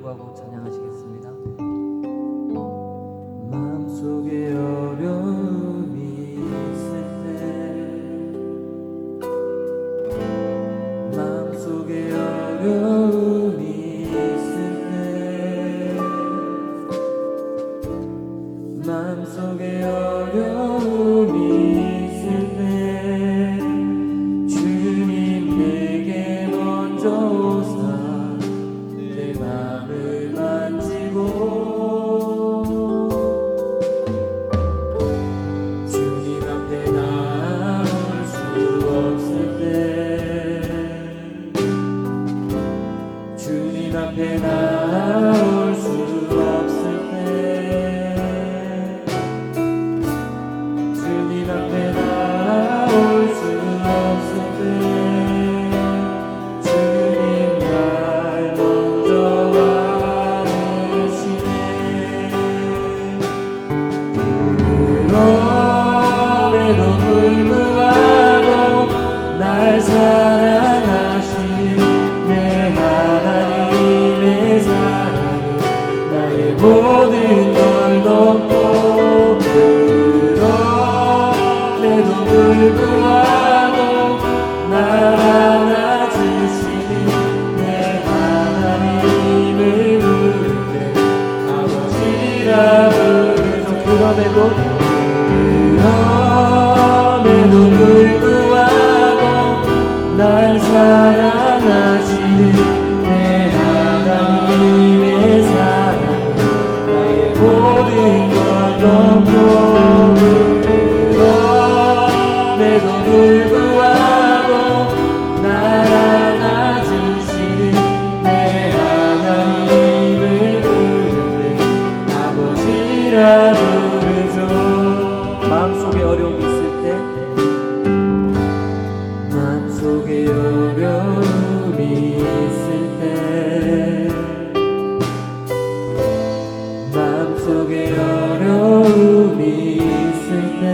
불구하고 찬양하시겠습니다. 마음속에 어려움이 있을 때, 마음속에 어려움이 있을 때, 마음속에 어려움이 있을 때 주님 내게 먼저 오사 내 맘을 만지고 주님 앞에 나올 수 없을 때, 주님 앞에 나올 수 없을 때, 주님 앞에 나올 수 없을 때 주님 날 먼저 와주시네. 그럼에도 불구하고 날 사랑하시는 내 하나님의 사랑은 나의 모든 걸 덮고, 그럼에도 불구하고 날 안아주시는 내 하나님을 부를 때 아버지라 부르죠. 그럼에도 불구하고 날 사랑하시는 내 하나님의 사랑 나의 모든 걸 덮고, 그럼에도 불구하고 날 안아주시는 내 하나님을 부를 때 아버지라 부르죠. 마음속에 어려움이 있을 때, 마음속에 어려움이 있을 때, 마음속에 어려움이 있을 때,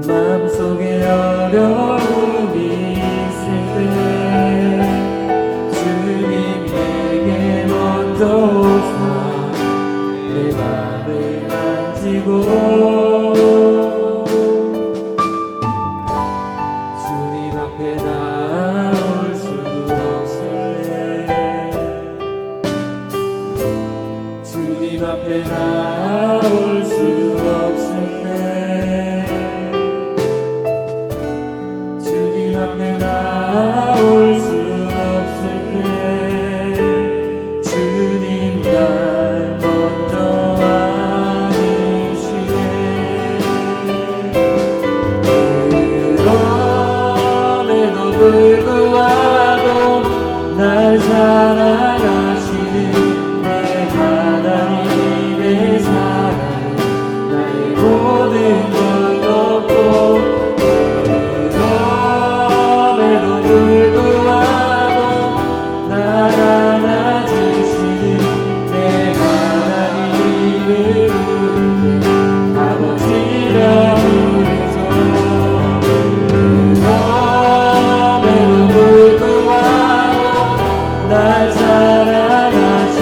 마음속에 어려움이 있을 때 주님 내게 먼저 오사 내 맘을 만지고 주님 앞에 나올 수 없을 때, 주님 앞에 나올 수 없을 때, 주님 앞에 나올 수 없을 때 주님 날 먼저 와주시네. 그럼에도 불구하고 날 사랑하시는 내 하나님의 사랑 나의 모든 걸 덮고, 그럼에도 불구하고 날 안아주시는 내 하나님을 부를 때 아버지라 부르죠. 그럼에도 불구하고 날 사랑하시는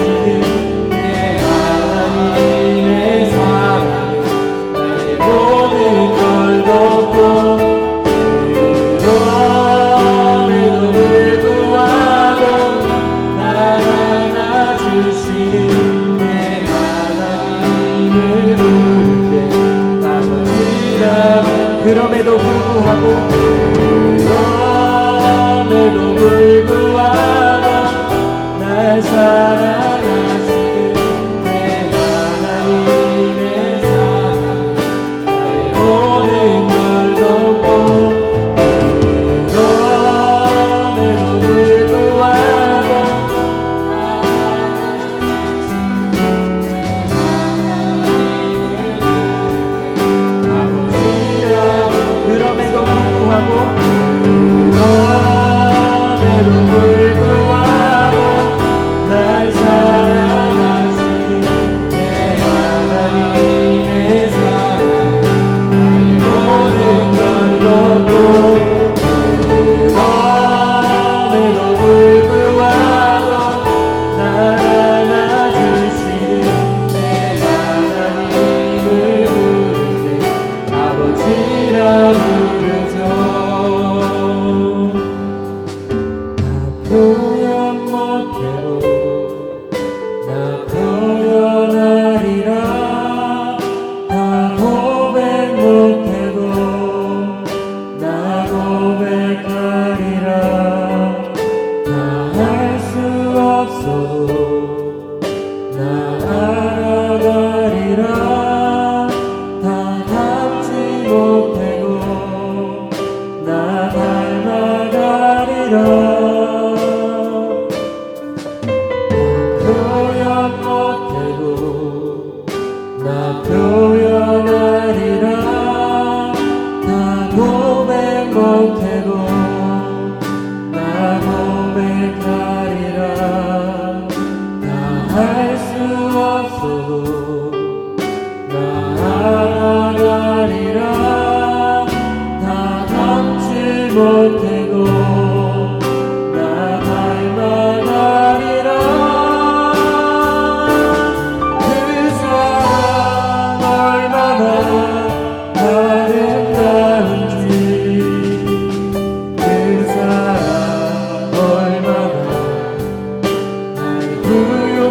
내 하나님의 사랑 나의 모든 걸 덮고, 그럼에도 불구하고 날 안아주시는 내 하나님을 부를 때 아버지라. 그럼에도 불구하고 날 사랑하시는 내 하나님의 사랑 나의 모든 걸 덮고, 그럼에도 불구하고 아버지라. 그럼에도 불구하고 날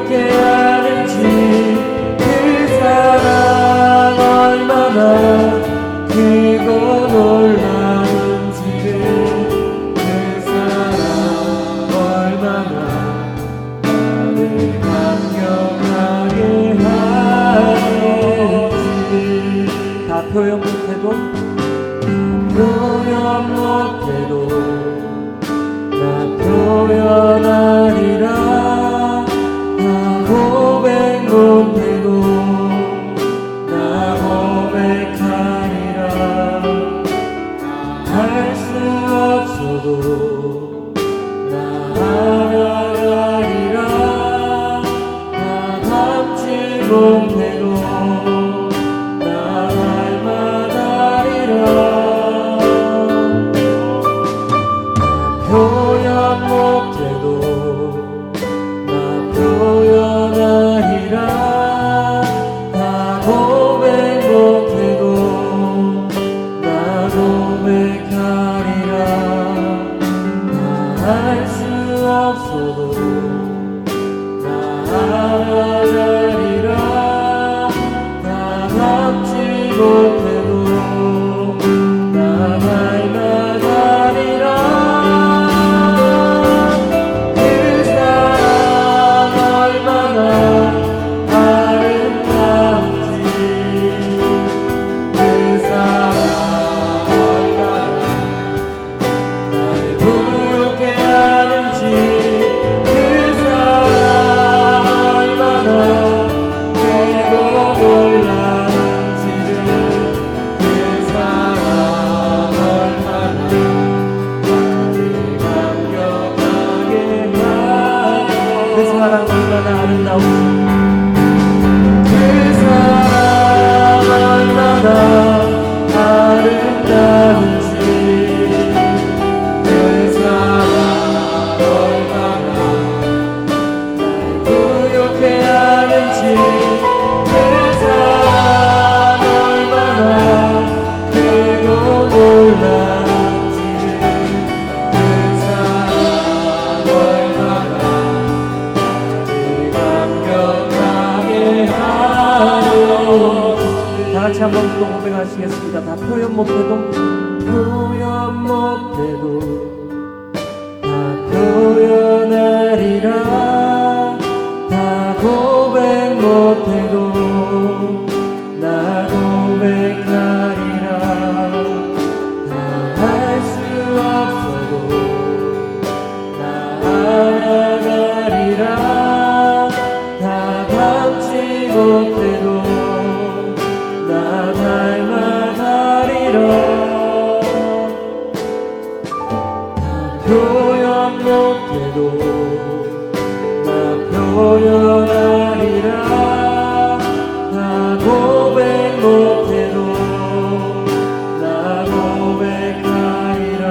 부유케 하는지 그 사랑 얼마나 크고 놀라운지를 그 사랑 얼마나 나를 감격하게 하는지 다 표현 못해도 나 표현하리라 나 고백 못해도 나 고백하리라 할 수 없어도 나 알아가리라 나 담지 못해도 나 할만하리라 표현 못해도 나 표현하리라 나 고백 못해도 나 고백하리라 나 할 수 없어도 나 알아가리라 나 담지 못해도 나 닮아가리라 그 사랑 얼마나 아름다운지 그 사랑 얼마나 날 부유케 하는지 그 사랑 얼마나 크고 놀라운지를 그 사랑 얼마나 나를 감격하게 하는 그 사랑 얼마나 아름다운지 그 사랑 얼마나 아름다운지 그 사랑 얼마나 날 부유케 하는지 그 사랑 얼마나 크고 놀라운지를 그 사랑 얼마나 감격하게 하는지 다 같이 한번 또 고백하시겠습니다. 다 표현 못해도 다 표현하리라 다 고백 못해도 나 고백하리라 다 할 수 없어도 나 알아가리라 다 담지 못해도 나 닮아가리라 다 표현 못해도 나 표현하리라 다 고백 못해도 나 고백하리라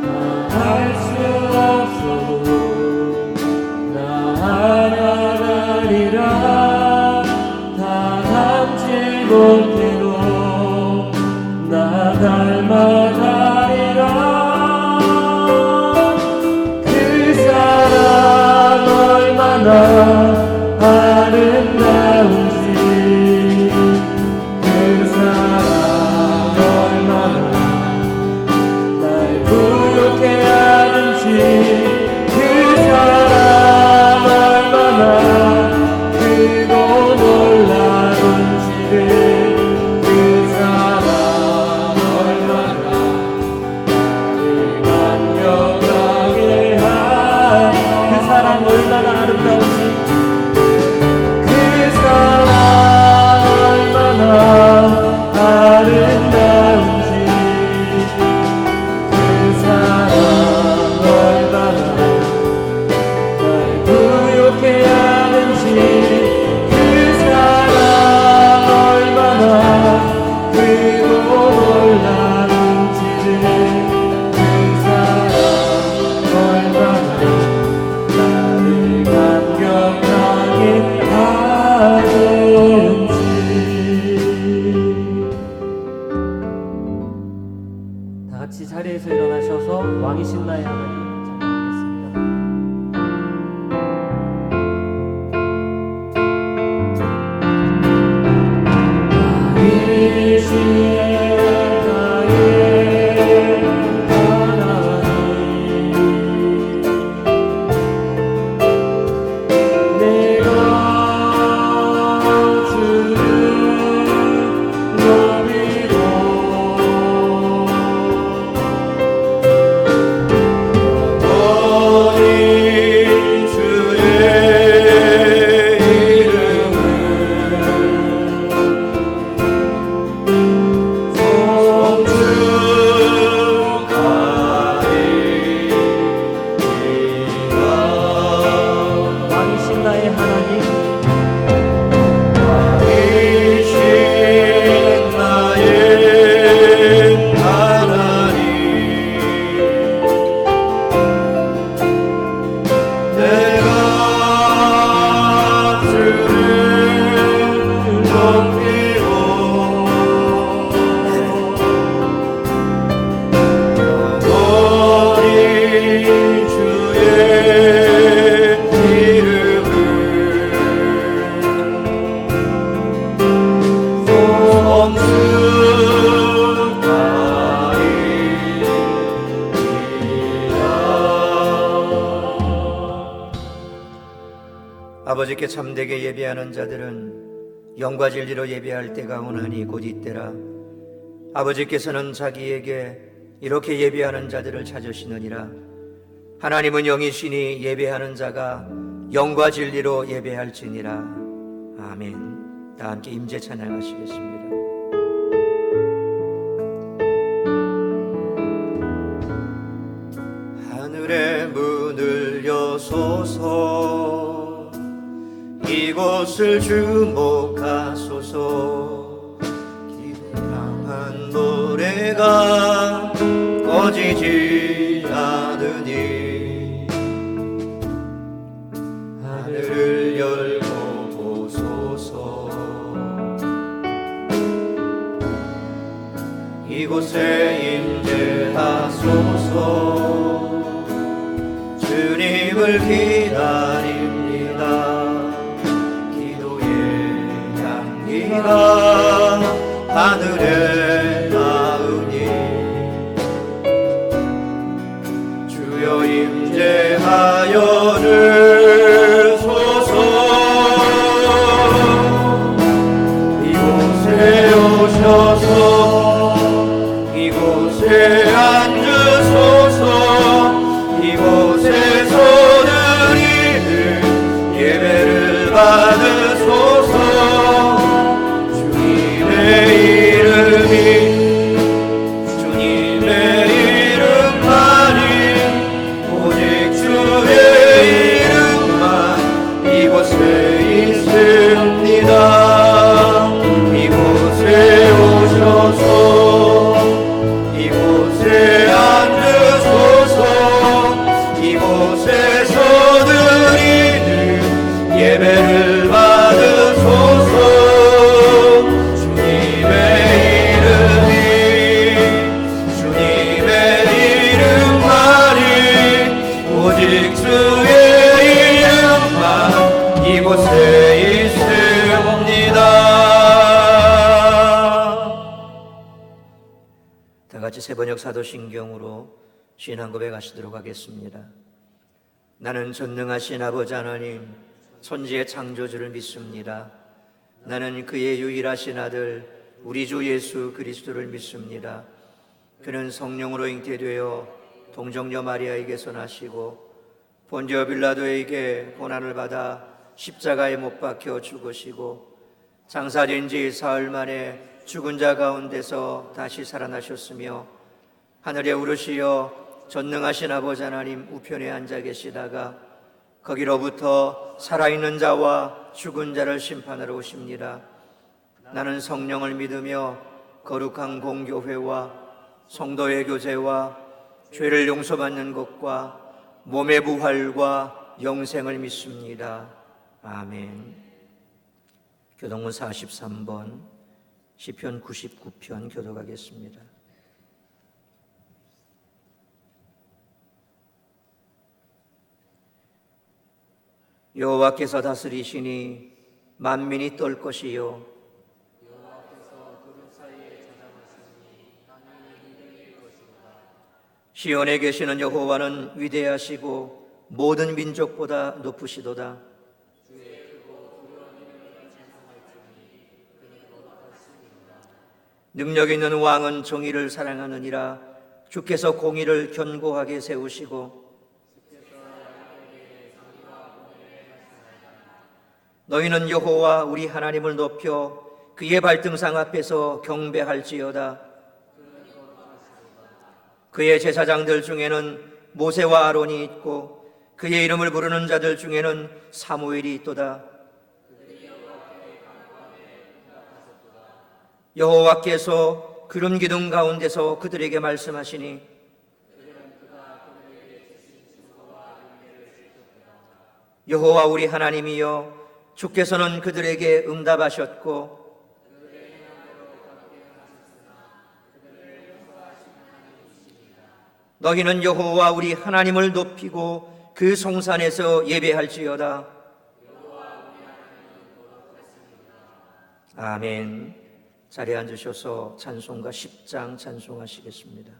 다 할 수 없어도 나 알아가리라 다 담지 못해도 나 닮아가리라 그 사랑 얼마나 아름다운지 그 사랑 얼마나 날 부유케 하는지 그 사랑 얼마나 크고 놀라운지를 그 사랑 얼마나 나를 감격하게 하는 그 사랑 얼마나 아름다운지 아버지께 참되게 예배하는 자들은 영과 진리로 예배할 때가 오나니 곧 이때라. 아버지께서는 자기에게 이렇게 예배하는 자들을 찾으시느니라. 하나님은 영이시니 예배하는 자가 영과 진리로 예배할지니라. 아멘. 다 함께 임재 찬양하시겠습니다. 하늘의 문을 여소서, 이곳을 주목하소서. 기도함한 노래가 꺼지지 않으니 하늘을 열고 보소서. 이곳에 임재하소서. 주님을 기다립니다. 기도의 향기가 하늘에 닿으니 주여 임재하여 주소서. 이곳에 오셔서 이곳에 앉으소서. 이곳에서 드리는 예배를 받으소서. 주님의 이름만이 오직 주의 이름만 이곳에 있습니다. 이곳에 오셔서 이곳에 앉으소서. 이곳에서 드리는 예배를 받으소서. 이곳에 있습니다. 다 같이 세번역 사도신경으로 신앙 고백하시도록 하겠습니다. 나는 전능하신 아버지 하나님, 천지의 창조주를 믿습니다. 나는 그의 유일하신 아들 우리 주 예수 그리스도를 믿습니다. 그는 성령으로 잉태되어 동정녀 마리아에게서 나시고 본디오 빌라도에게 고난을 받아 십자가에 못 박혀 죽으시고 장사된 지 사흘 만에 죽은 자 가운데서 다시 살아나셨으며 하늘에 오르시어 전능하신 아버지 하나님 우편에 앉아 계시다가 거기로부터 살아있는 자와 죽은 자를 심판하러 오십니다. 나는 성령을 믿으며 거룩한 공교회와 성도의 교제와 죄를 용서받는 것과 몸의 부활과 영생을 믿습니다. 아멘. 교동문 43번 시편 99편 교독하겠습니다. 여호와께서 다스리시니 만민이 떨 것이요 시온에 계시는 여호와는 위대하시고 모든 민족보다 높으시도다. 능력 있는 왕은 정의를 사랑하느니라. 주께서 공의를 견고하게 세우시고 너희는 여호와 우리 하나님을 높여 그의 발등상 앞에서 경배할지어다. 그의 제사장들 중에는 모세와 아론이 있고 그의 이름을 부르는 자들 중에는 사무엘이 있도다. 여호와께서 구름 기둥 가운데서 그들에게 말씀하시니 여호와 우리 하나님이여 주께서는 그들에게 응답하셨고 너희는 여호와 우리 하나님을 높이고 그 성산에서 예배할지어다. 아멘. 자리에 앉으셔서 찬송가 10장 찬송하시겠습니다.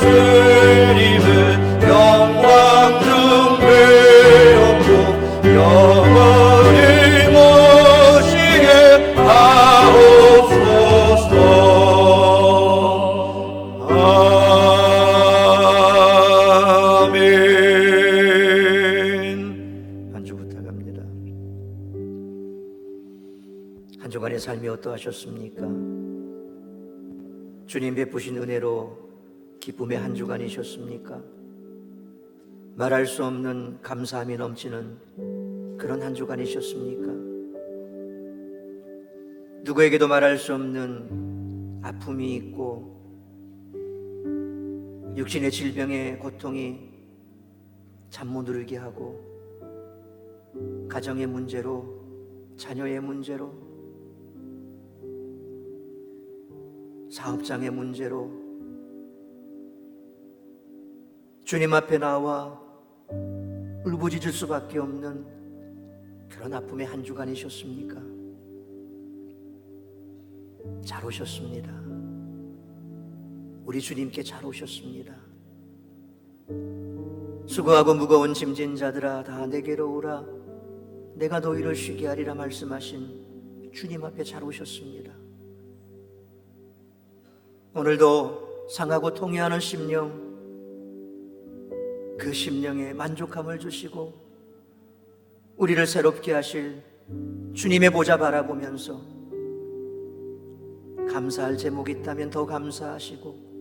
주님은 영광 중 배웠고 영원히 모시게 하옵소서. 아멘. 한 주 부탁합니다. 한 주간의 삶이 어떠하셨습니까? 주님 베푸신 은혜로 기쁨의 한 주간이셨습니까? 말할 수 없는 감사함이 넘치는 그런 한 주간이셨습니까? 누구에게도 말할 수 없는 아픔이 있고 육신의 질병의 고통이 잠 못 이루게 하고 가정의 문제로, 자녀의 문제로, 사업장의 문제로 주님 앞에 나와 울부짖을 수밖에 없는 그런 아픔의 한 주간이셨습니까? 잘 오셨습니다. 우리 주님께 잘 오셨습니다. 수고하고 무거운 짐진 자들아 다 내게로 오라 내가 너희를 쉬게 하리라 말씀하신 주님 앞에 잘 오셨습니다. 오늘도 상하고 통해하는 심령, 그 심령에 만족함을 주시고 우리를 새롭게 하실 주님의 보좌 바라보면서 감사할 제목이 있다면 더 감사하시고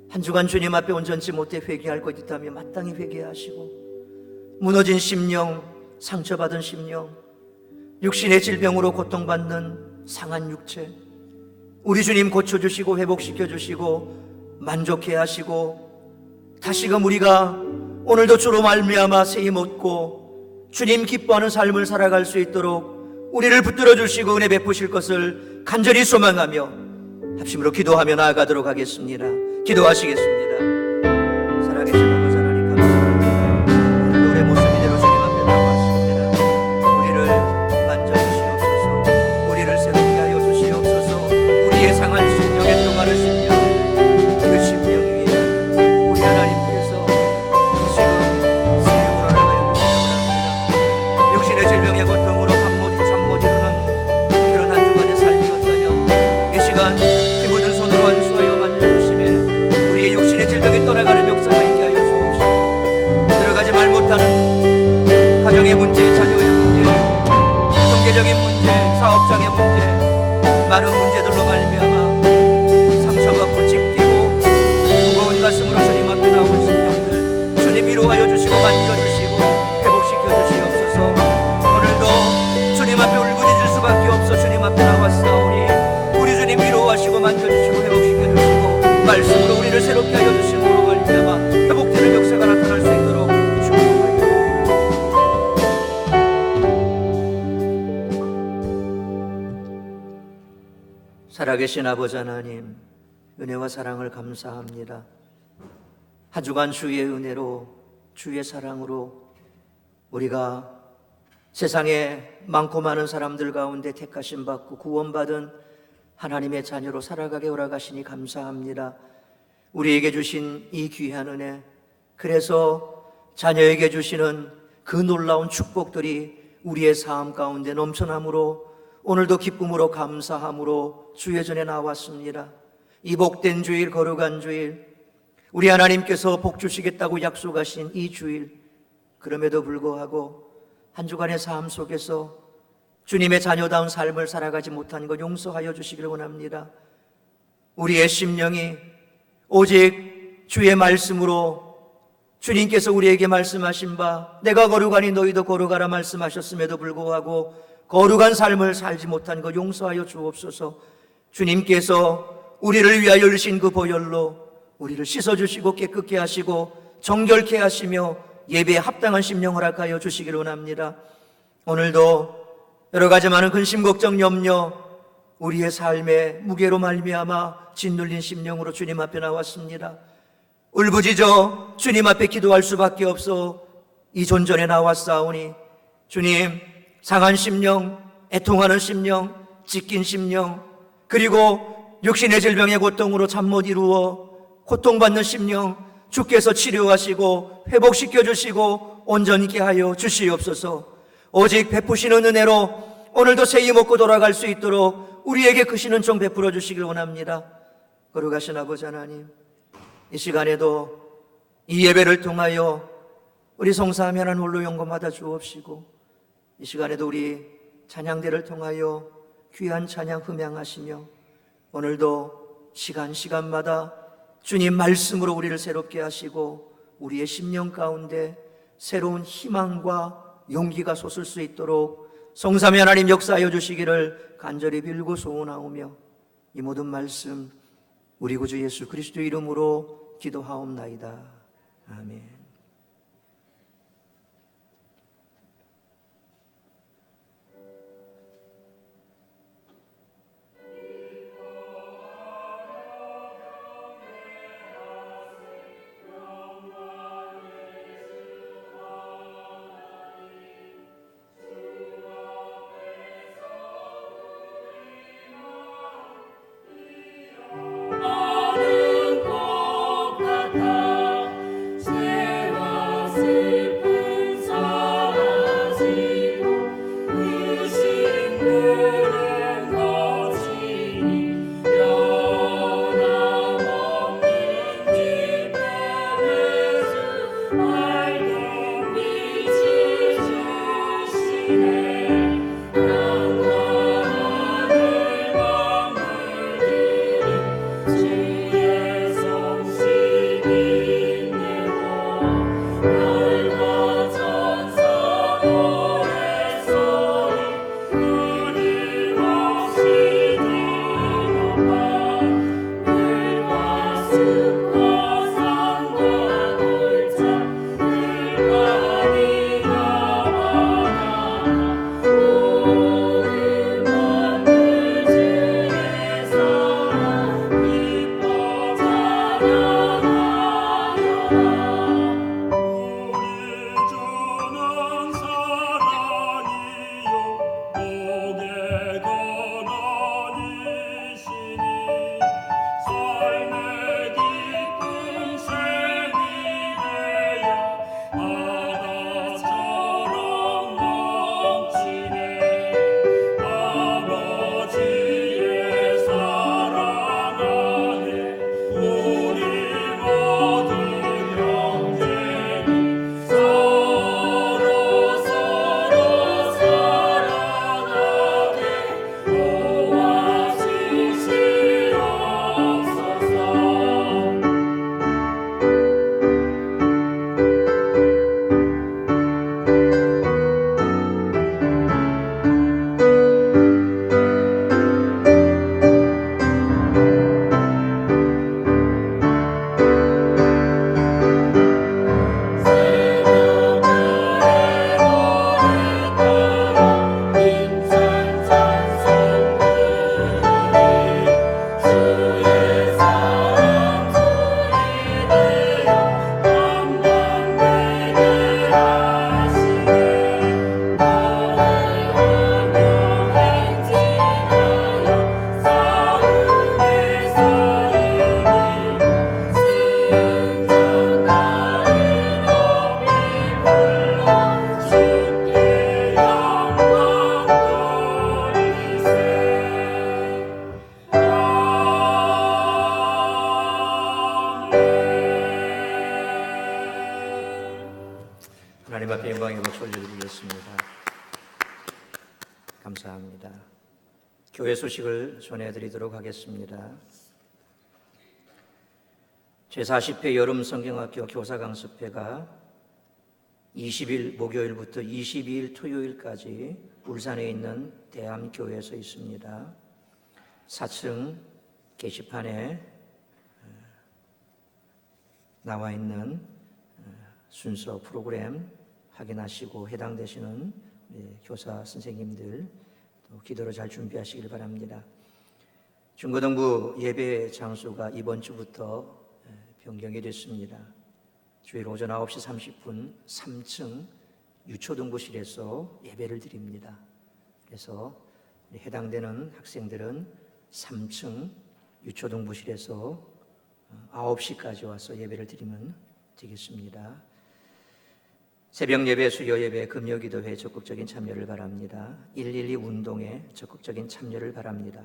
한 주간 주님 앞에 온전치 못해 회개할 것 있다면 마땅히 회개하시고 무너진 심령, 상처받은 심령, 육신의 질병으로 고통받는 상한 육체 우리 주님 고쳐주시고 회복시켜주시고 만족해 하시고 다시금 우리가 오늘도 주로 말미암아 세임 얻고 주님 기뻐하는 삶을 살아갈 수 있도록 우리를 붙들어 주시고 은혜 베푸실 것을 간절히 소망하며 합심으로 기도하며 나아가도록 하겠습니다. 기도하시겠습니다. 살아계신 아버지 하나님 감사합니다. 오늘 우리의 모습 이대로 주님 앞에 나왔습니다. 우리를 만져주시옵소서. 우리를 새롭게 하여 주시옵소서. 우리의 상한 심령에 통하는 심령, 그 심령 위에 우리 하나님께서 지금 세움을 하나가여 주시옵소서. 육신의 질병의 고통으로 잠 못 이루는 그런 한 주간의 삶이었다면 이 시간 피 묻은 손으로 안수하여 만져주시며 우리의 육신의 질병이 떠나가는 역사가 있게 하여 주옵시고 들어가지 말 못하는 가정의 문제, 자녀의 문제, 경제적인 문제, 사업장의 문제, 많은 문제들로 말미암아 상처받고 찢기고 무거운 가슴으로 주님 앞에 나온 심령들 주님 위로하여 주시고 만져주시고 회복시켜 주시옵소서. 오늘도 주님 앞에 울부짖을 수밖에 없어 주님 앞에 나왔사오니 우리 주님 위로하시고 만져주시고 회복시켜 주시고 말씀으로 우리를 새롭게 하여 주심으로 말미암아 회복되는 역사가 나타날 수 있도록 축복하여 살아계신 아버지 하나님 은혜와 사랑을 감사합니다. 한 주간 주의 은혜로 주의 사랑으로 우리가 세상에 많고 많은 사람들 가운데 택하심 받고 구원받은 하나님의 자녀로 살아가게 허락하시니 감사합니다. 우리에게 주신 이 귀한 은혜, 그래서 자녀에게 주시는 그 놀라운 축복들이 우리의 삶 가운데 넘쳐남으로 오늘도 기쁨으로 감사함으로 주의 전에 나왔습니다. 이 복된 주일, 거룩한 주일, 우리 하나님께서 복 주시겠다고 약속하신 이 주일, 그럼에도 불구하고 한 주간의 삶 속에서 주님의 자녀다운 삶을 살아가지 못한 것 용서하여 주시길 원합니다. 우리의 심령이 오직 주의 말씀으로 주님께서 우리에게 말씀하신 바 내가 거룩하니 너희도 거룩하라 말씀하셨음에도 불구하고 거룩한 삶을 살지 못한 것 용서하여 주옵소서. 주님께서 우리를 위하여 주신 그 보혈로 우리를 씻어주시고 깨끗게 하시고 정결케 하시며 예배에 합당한 심령 허락하여 주시기를 원합니다. 오늘도 여러 가지 많은 근심, 걱정, 염려, 우리의 삶의 무게로 말미암아 짓눌린 심령으로 주님 앞에 나왔습니다. 울부짖어 주님 앞에 기도할 수밖에 없어 이 존전에 나왔사오니 주님, 상한 심령, 애통하는 심령, 찢긴 심령, 그리고 육신의 질병의 고통으로 잠 못 이루어 고통받는 심령 주께서 치료하시고 회복시켜 주시고 온전케 하여 주시옵소서. 오직 베푸시는 은혜로 오늘도 새히 먹고 돌아갈 수 있도록 우리에게 크시는 종 베풀어 주시길 원합니다. 거룩하신 아버지 하나님, 이 시간에도 이 예배를 통하여 우리 송사함 하나는 홀로 영검하다 주옵시고, 이 시간에도 우리 찬양대를 통하여 귀한 찬양 흠양하시며 오늘도 시간마다 주님 말씀으로 우리를 새롭게 하시고 우리의 심령 가운데 새로운 희망과 용기가 솟을 수 있도록 성삼위 하나님 역사하여 주시기를 간절히 빌고 소원하오며, 이 모든 말씀 우리 구주 예수 그리스도 이름으로 기도하옵나이다. 아멘. 나는 것 같아 죄와 슬픔 사라지고 의심들은 거치니 변함없는 기쁨의 주 밝은 빛이 주시네. 땅과 하늘 만물들이 주의 성심 인내고 별과 천사 노래소리 끊임없이 들어봐. 물과 숲과 산과 골짜 들과 비가 많아 모든 만물 주의 사랑 기뻐 찬양하여라. 우리 주는 사랑이요 복의 근원이시니 삶의 기쁨 샘이 되어 바다처럼 넘치네. 아버지의 사랑 안에 우리 모두 형제니 서로 사랑하게 도와주시옵소서. 새벽별의 노래 따라 힘찬 찬송 부르리. 주의 사랑 둘이 되어 한번 되게 하시네. 너를 하며 행진하여 싸움에서 이기고 승전가를 높이 불러 주께 영광 돌리세. 하나님 앞에 영광의 목소리 올려드리겠습니다. 감사합니다. 교회 소식을 전해드리도록 하겠습니다. 제40회 여름 성경학교 교사 강습회가 20일 목요일부터 22일 토요일까지 울산에 있는 대암교회에서 있습니다. 4층 게시판에 나와 있는 순서 프로그램 확인하시고 해당되시는 교사 선생님들 또 기도로 잘 준비하시길 바랍니다. 중고등부 예배 장소가 이번 주부터 변경이 됐습니다. 주일 오전 9시 30분 3층 유초등부실에서 예배를 드립니다. 그래서 해당되는 학생들은 3층 유초등부실에서 9시까지 와서 예배를 드리면 되겠습니다. 새벽 예배, 수요 예배, 금요 기도회에 적극적인 참여를 바랍니다. 112 운동에 적극적인 참여를 바랍니다.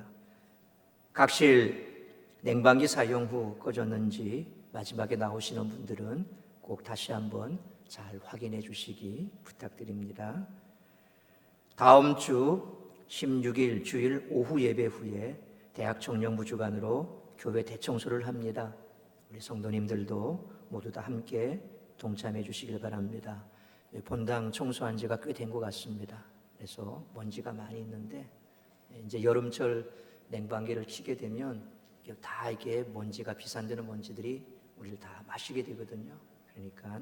각실 냉방기 사용 후 꺼졌는지 마지막에 나오시는 분들은 꼭 다시 한번 잘 확인해 주시기 부탁드립니다. 다음 주 16일 주일 오후 예배 후에 대학 청년부 주관으로 교회 대청소를 합니다. 우리 성도님들도 모두 다 함께 동참해 주시길 바랍니다. 본당 청소한 지가 꽤 된 것 같습니다. 그래서 먼지가 많이 있는데 이제 여름철 냉방기를 켜게 되면 다 이게 먼지가 비산되는 먼지들이 우리를 다 마시게 되거든요. 그러니까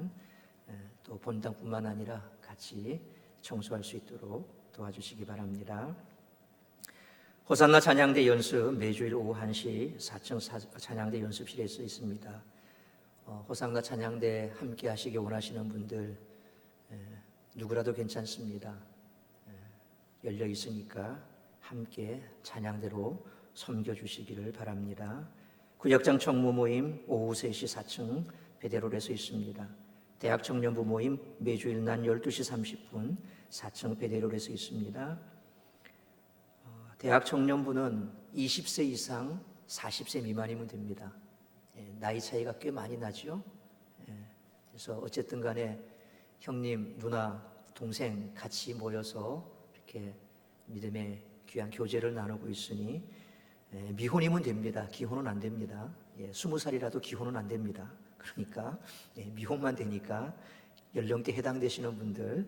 또 본당뿐만 아니라 같이 청소할 수 있도록 도와주시기 바랍니다. 호산나 찬양대 연습 매주일 오후 1시 4층 찬양대 연습실에서 있습니다. 호산나 찬양대 함께 하시기 원하시는 분들 누구라도 괜찮습니다. 열려 있으니까 함께 찬양대로 섬겨주시기를 바랍니다. 구역장 청무 모임 오후 3시 4층 베데롤에서 있습니다. 대학 청년부 모임 매주일 낮 12시 30분 4층 베데롤에서 있습니다. 대학 청년부는 20세 이상 40세 미만이면 됩니다. 나이 차이가 꽤 많이 나죠. 그래서 어쨌든 간에 형님, 누나, 동생 같이 모여서 이렇게 믿음의 귀한 교제를 나누고 있으니 미혼이면 됩니다. 기혼은 안 됩니다. 20살이라도 기혼은 안 됩니다. 그러니까 미혼만 되니까 연령대 해당되시는 분들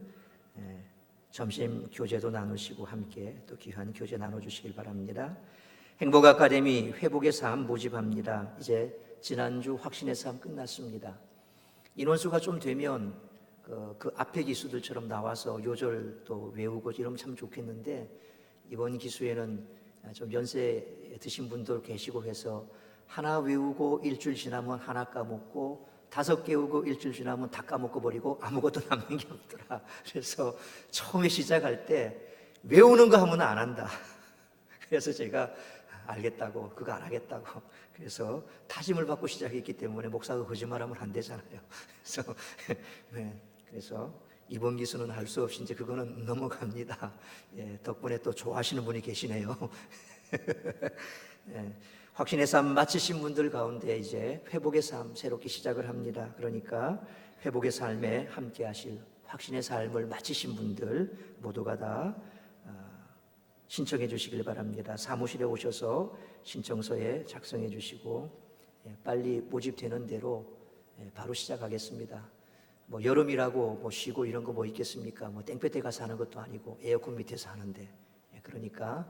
점심 교제도 나누시고 함께 또 귀한 교제 나눠주시길 바랍니다. 행복 아카데미 회복의 삶 모집합니다. 이제 지난주 확신의 삶 끝났습니다. 인원수가 좀 되면 그 앞에 기수들처럼 나와서 요절도 외우고 이러면 참 좋겠는데 이번 기수에는 좀 연세 드신 분들 계시고 해서 하나 외우고 일주일 지나면 하나 까먹고 5개 외우고 일주일 지나면 다 까먹고 버리고 아무것도 남는 게 없더라. 그래서 처음에 시작할 때 외우는 거 하면 안 한다. 그래서 제가 알겠다고 그거 안 하겠다고 그래서 다짐을 받고 시작했기 때문에 목사가 거짓말하면 안 되잖아요. 그래서 이번 기수는 할 수 없이 이제 그거는 넘어갑니다. 덕분에 또 좋아하시는 분이 계시네요. 확신의 삶 마치신 분들 가운데 이제 회복의 삶 새롭게 시작을 합니다. 그러니까 회복의 삶에 함께 하실 확신의 삶을 마치신 분들 모두가 다 신청해 주시길 바랍니다. 사무실에 오셔서 신청서에 작성해 주시고 빨리 모집되는 대로 바로 시작하겠습니다. 뭐 여름이라고 뭐 쉬고 이런 거 뭐 있겠습니까? 뭐 땡볕에 가서 하는 것도 아니고 에어컨 밑에서 하는데 그러니까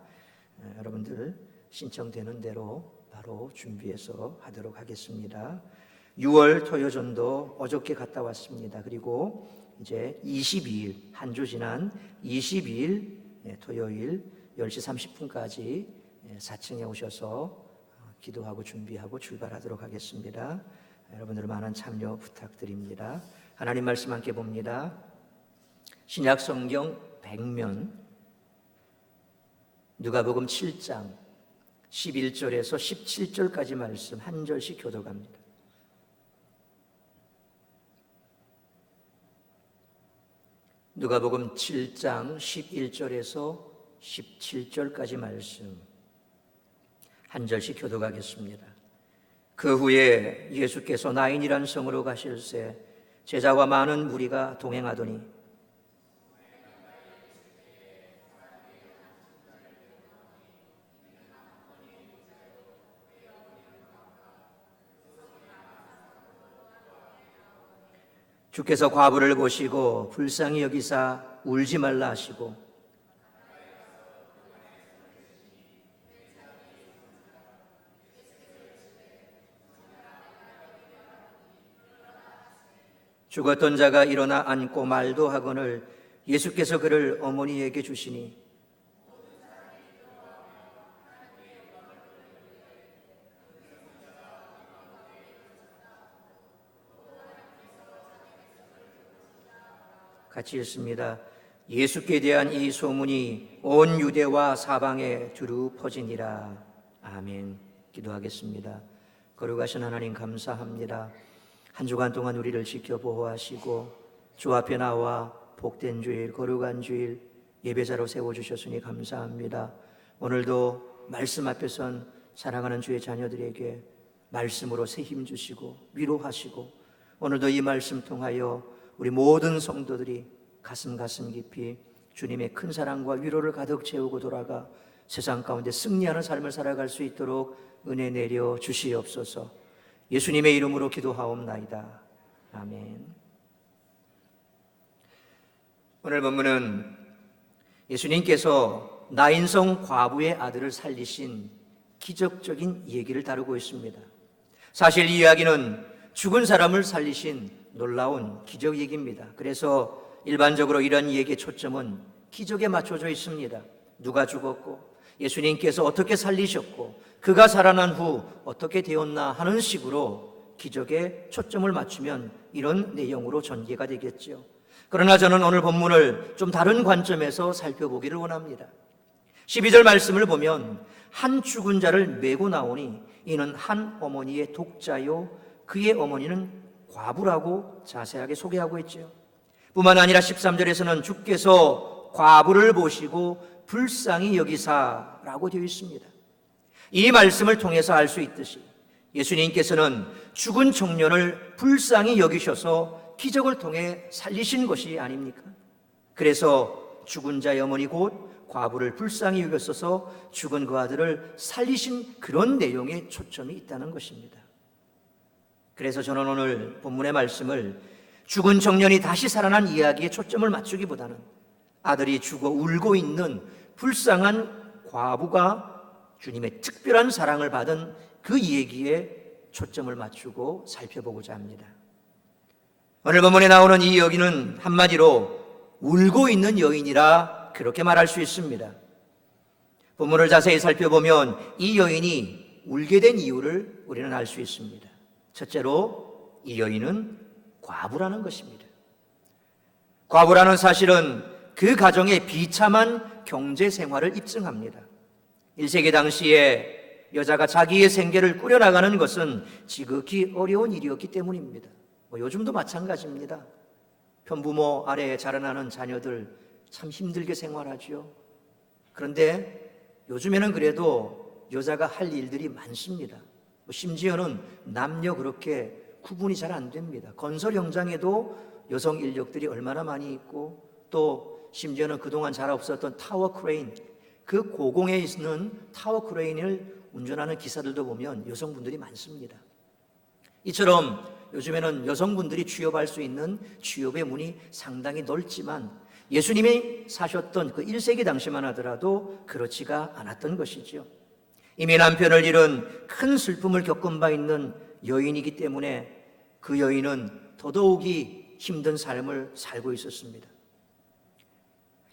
여러분들 신청되는 대로 바로 준비해서 하도록 하겠습니다. 6월 토요전도 어저께 갔다 왔습니다. 그리고 이제 22일 한 주 지난 22일 토요일 10시 30분까지 4층에 오셔서 기도하고 준비하고 출발하도록 하겠습니다. 여러분들 많은 참여 부탁드립니다. 하나님 말씀 함께 봅니다. 신약 성경 100면 누가복음 7장 11절에서 17절까지 말씀 한 절씩 교독합니다. 누가복음 7장 11절에서 17절까지 말씀 한 절씩 교독하겠습니다. 그 후에 예수께서 나인이란 성으로 가실새 제자와 많은 무리가 동행하더니 주께서 과부를 보시고 불쌍히 여기사 울지 말라 하시고 죽었던 자가 일어나 앉고 말도 하거늘 예수께서 그를 어머니에게 주시니 같이 읽습니다. 예수께 대한 이 소문이 온 유대와 사방에 두루 퍼지니라. 아멘. 기도하겠습니다. 거룩하신 하나님 감사합니다. 한 주간 동안 우리를 지켜 보호하시고 주 앞에 나와 복된 주일, 거룩한 주일 예배자로 세워주셨으니 감사합니다. 오늘도 말씀 앞에 선 사랑하는 주의 자녀들에게 말씀으로 새 힘 주시고 위로하시고 오늘도 이 말씀 통하여 우리 모든 성도들이 가슴 깊이 주님의 큰 사랑과 위로를 가득 채우고 돌아가 세상 가운데 승리하는 삶을 살아갈 수 있도록 은혜 내려 주시옵소서. 예수님의 이름으로 기도하옵나이다. 아멘. 오늘 본문은 예수님께서 나인성 과부의 아들을 살리신 기적적인 얘기를 다루고 있습니다. 사실 이 이야기는 죽은 사람을 살리신 놀라운 기적 얘기입니다. 그래서 일반적으로 이런 얘기의 초점은 기적에 맞춰져 있습니다. 누가 죽었고 예수님께서 어떻게 살리셨고 그가 살아난 후 어떻게 되었나 하는 식으로 기적에 초점을 맞추면 이런 내용으로 전개가 되겠죠. 그러나 저는 오늘 본문을 좀 다른 관점에서 살펴보기를 원합니다. 12절 말씀을 보면 한 죽은 자를 메고 나오니 이는 한 어머니의 독자요 그의 어머니는 과부라고 자세하게 소개하고 있죠. 뿐만 아니라 13절에서는 주께서 과부를 보시고 불쌍히 여기사라고 되어 있습니다. 이 말씀을 통해서 알 수 있듯이 예수님께서는 죽은 청년을 불쌍히 여기셔서 기적을 통해 살리신 것이 아닙니까? 그래서 죽은 자의 어머니 곧 과부를 불쌍히 여겼어서 죽은 그 아들을 살리신 그런 내용에 초점이 있다는 것입니다. 그래서 저는 오늘 본문의 말씀을 죽은 청년이 다시 살아난 이야기에 초점을 맞추기보다는 아들이 죽어 울고 있는 불쌍한 과부가 주님의 특별한 사랑을 받은 그 얘기에 초점을 맞추고 살펴보고자 합니다. 오늘 본문에 나오는 이 여인은 한마디로 울고 있는 여인이라 그렇게 말할 수 있습니다. 본문을 자세히 살펴보면 이 여인이 울게 된 이유를 우리는 알 수 있습니다. 첫째로 이 여인은 과부라는 것입니다. 과부라는 사실은 그 가정의 비참한 경제 생활을 입증합니다. 1세기 당시에 여자가 자기의 생계를 꾸려나가는 것은 지극히 어려운 일이었기 때문입니다. 요즘도 마찬가지입니다. 편부모 아래에 자라나는 자녀들 참 힘들게 생활하죠. 그런데 요즘에는 그래도 여자가 할 일들이 많습니다. 심지어는 남녀 그렇게 구분이 잘 안 됩니다. 건설 현장에도 여성 인력들이 얼마나 많이 있고 또 심지어는 그동안 잘 없었던 타워 크레인, 그 고공에 있는 타워 크레인을 운전하는 기사들도 보면 여성분들이 많습니다. 이처럼 요즘에는 여성분들이 취업할 수 있는 취업의 문이 상당히 넓지만 예수님이 사셨던 그 1세기 당시만 하더라도 그렇지가 않았던 것이죠. 이미 남편을 잃은 큰 슬픔을 겪은 바 있는 여인이기 때문에 그 여인은 더더욱이 힘든 삶을 살고 있었습니다.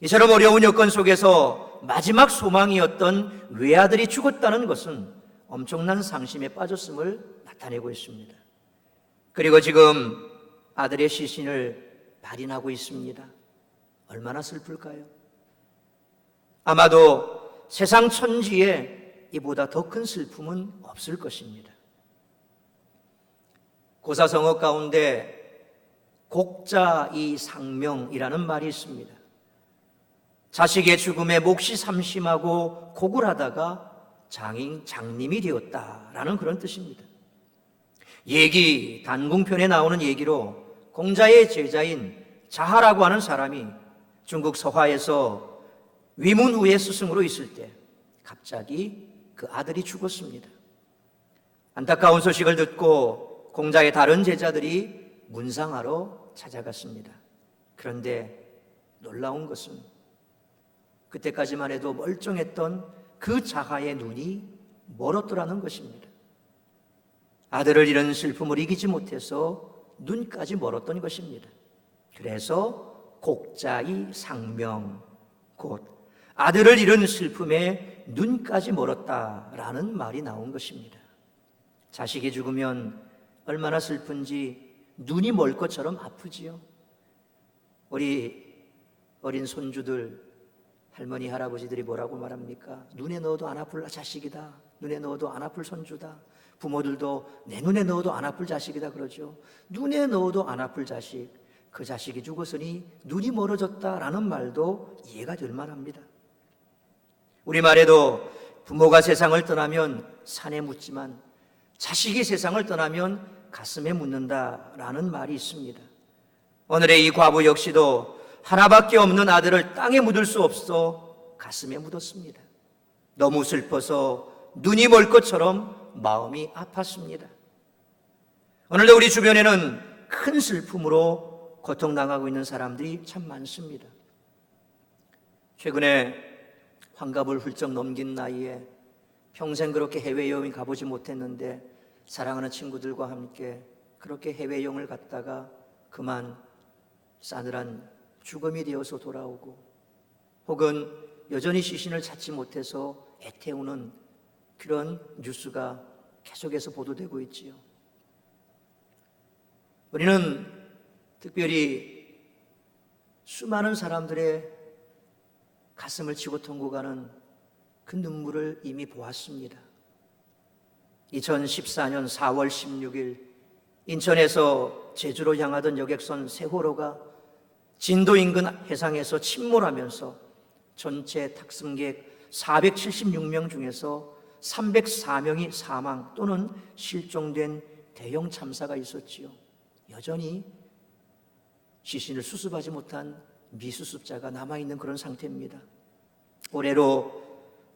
이처럼 어려운 여건 속에서 마지막 소망이었던 외아들이 죽었다는 것은 엄청난 상심에 빠졌음을 나타내고 있습니다. 그리고 지금 아들의 시신을 발인하고 있습니다. 얼마나 슬플까요? 아마도 세상 천지에 이보다 더 큰 슬픔은 없을 것입니다. 고사성어 가운데 곡자이 상명이라는 말이 있습니다. 자식의 죽음에 몹시 삼심하고 곡을 하다가 장님이 되었다라는 그런 뜻입니다. 예기 단궁편에 나오는 얘기로 공자의 제자인 자하라고 하는 사람이 중국 서화에서 위문 후에 스승으로 있을 때 갑자기 그 아들이 죽었습니다. 안타까운 소식을 듣고 공자의 다른 제자들이 문상하러 찾아갔습니다. 그런데 놀라운 것은 그때까지만 해도 멀쩡했던 그 자하의 눈이 멀었더라는 것입니다. 아들을 잃은 슬픔을 이기지 못해서 눈까지 멀었던 것입니다. 그래서 곡자이 상명, 곧 아들을 잃은 슬픔에 눈까지 멀었다라는 말이 나온 것입니다. 자식이 죽으면 얼마나 슬픈지 눈이 멀 것처럼 아프지요. 우리 어린 손주들, 할머니, 할아버지들이 뭐라고 말합니까? 눈에 넣어도 안 아플 자식이다. 눈에 넣어도 안 아플 손주다. 부모들도 내 눈에 넣어도 안 아플 자식이다 그러죠. 눈에 넣어도 안 아플 자식, 그 자식이 죽었으니 눈이 멀어졌다라는 말도 이해가 될 만합니다. 우리말에도 부모가 세상을 떠나면 산에 묻지만 자식이 세상을 떠나면 가슴에 묻는다라는 말이 있습니다. 오늘의 이 과부 역시도 하나밖에 없는 아들을 땅에 묻을 수 없어 가슴에 묻었습니다. 너무 슬퍼서 눈이 멀 것처럼 마음이 아팠습니다. 오늘도 우리 주변에는 큰 슬픔으로 고통당하고 있는 사람들이 참 많습니다. 최근에 환갑을 훌쩍 넘긴 나이에 평생 그렇게 해외여행 가보지 못했는데 사랑하는 친구들과 함께 그렇게 해외여행을 갔다가 그만 싸늘한 죽음이 되어서 돌아오고, 혹은 여전히 시신을 찾지 못해서 애태우는 그런 뉴스가 계속해서 보도되고 있지요. 우리는 특별히 수많은 사람들의 가슴을 치고 통곡하는 그 눈물을 이미 보았습니다. 2014년 4월 16일 인천에서 제주로 향하던 여객선 세호로가 진도 인근 해상에서 침몰하면서 전체 탑승객 476명 중에서 304명이 사망 또는 실종된 대형 참사가 있었지요. 여전히 시신을 수습하지 못한 미수습자가 남아있는 그런 상태입니다. 올해로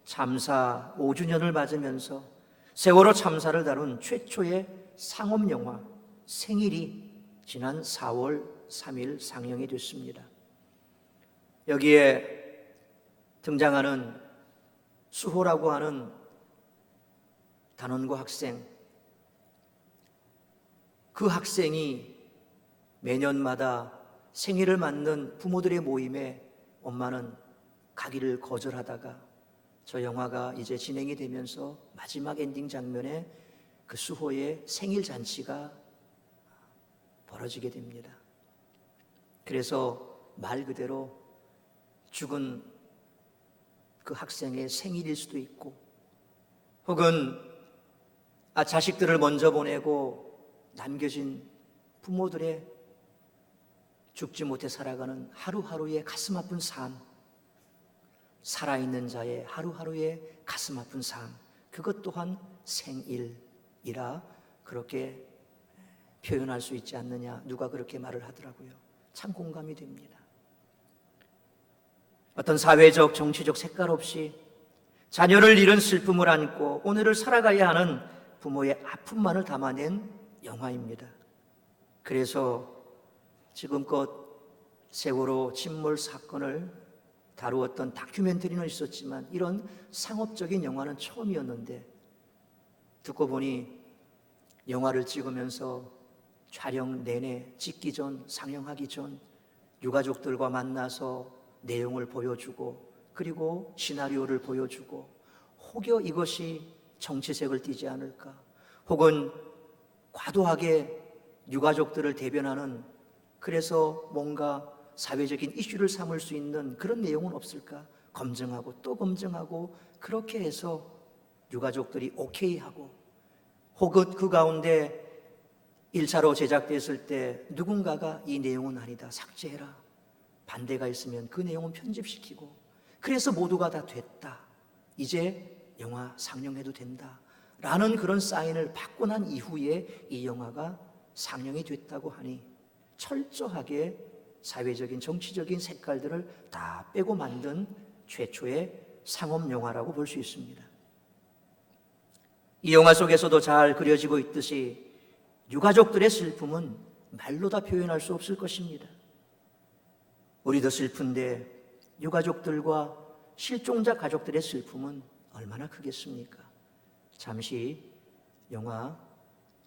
참사 5주년을 맞으면서 세월호 참사를 다룬 최초의 상업영화 생일이 지난 4월 3일 상영이 됐습니다. 여기에 등장하는 수호라고 하는 단원고 학생, 그 학생이 매년마다 생일을 맞는 부모들의 모임에 엄마는 가기를 거절하다가 저 영화가 이제 진행이 되면서 마지막 엔딩 장면에 그 수호의 생일 잔치가 벌어지게 됩니다. 그래서 말 그대로 죽은 그 학생의 생일일 수도 있고, 혹은 자식들을 먼저 보내고 남겨진 부모들의 죽지 못해 살아가는 하루하루의 가슴 아픈 삶, 살아있는 자의 하루하루의 가슴 아픈 삶, 그것 또한 생일이라 그렇게 표현할 수 있지 않느냐, 누가 그렇게 말을 하더라고요. 참 공감이 됩니다. 어떤 사회적, 정치적 색깔 없이 자녀를 잃은 슬픔을 안고 오늘을 살아가야 하는 부모의 아픔만을 담아낸 영화입니다. 그래서 지금껏 세월호 침몰 사건을 다루었던 다큐멘터리는 있었지만 이런 상업적인 영화는 처음이었는데, 듣고 보니 영화를 찍으면서 촬영 내내, 찍기 전, 상영하기 전 유가족들과 만나서 내용을 보여주고, 그리고 시나리오를 보여주고, 혹여 이것이 정치색을 띠지 않을까, 혹은 과도하게 유가족들을 대변하는, 그래서 뭔가 사회적인 이슈를 삼을 수 있는 그런 내용은 없을까 검증하고 또 검증하고, 그렇게 해서 유가족들이 오케이하고, 혹은 그 가운데 1차로 제작됐을 때 누군가가 이 내용은 아니다, 삭제해라, 반대가 있으면 그 내용은 편집시키고, 그래서 모두가 다 됐다, 이제 영화 상영해도 된다 라는 그런 사인을 받고 난 이후에 이 영화가 상영이 됐다고 하니 철저하게 사회적인 정치적인 색깔들을 다 빼고 만든 최초의 상업영화라고 볼 수 있습니다. 이 영화 속에서도 잘 그려지고 있듯이 유가족들의 슬픔은 말로 다 표현할 수 없을 것입니다. 우리도 슬픈데 유가족들과 실종자 가족들의 슬픔은 얼마나 크겠습니까? 잠시 영화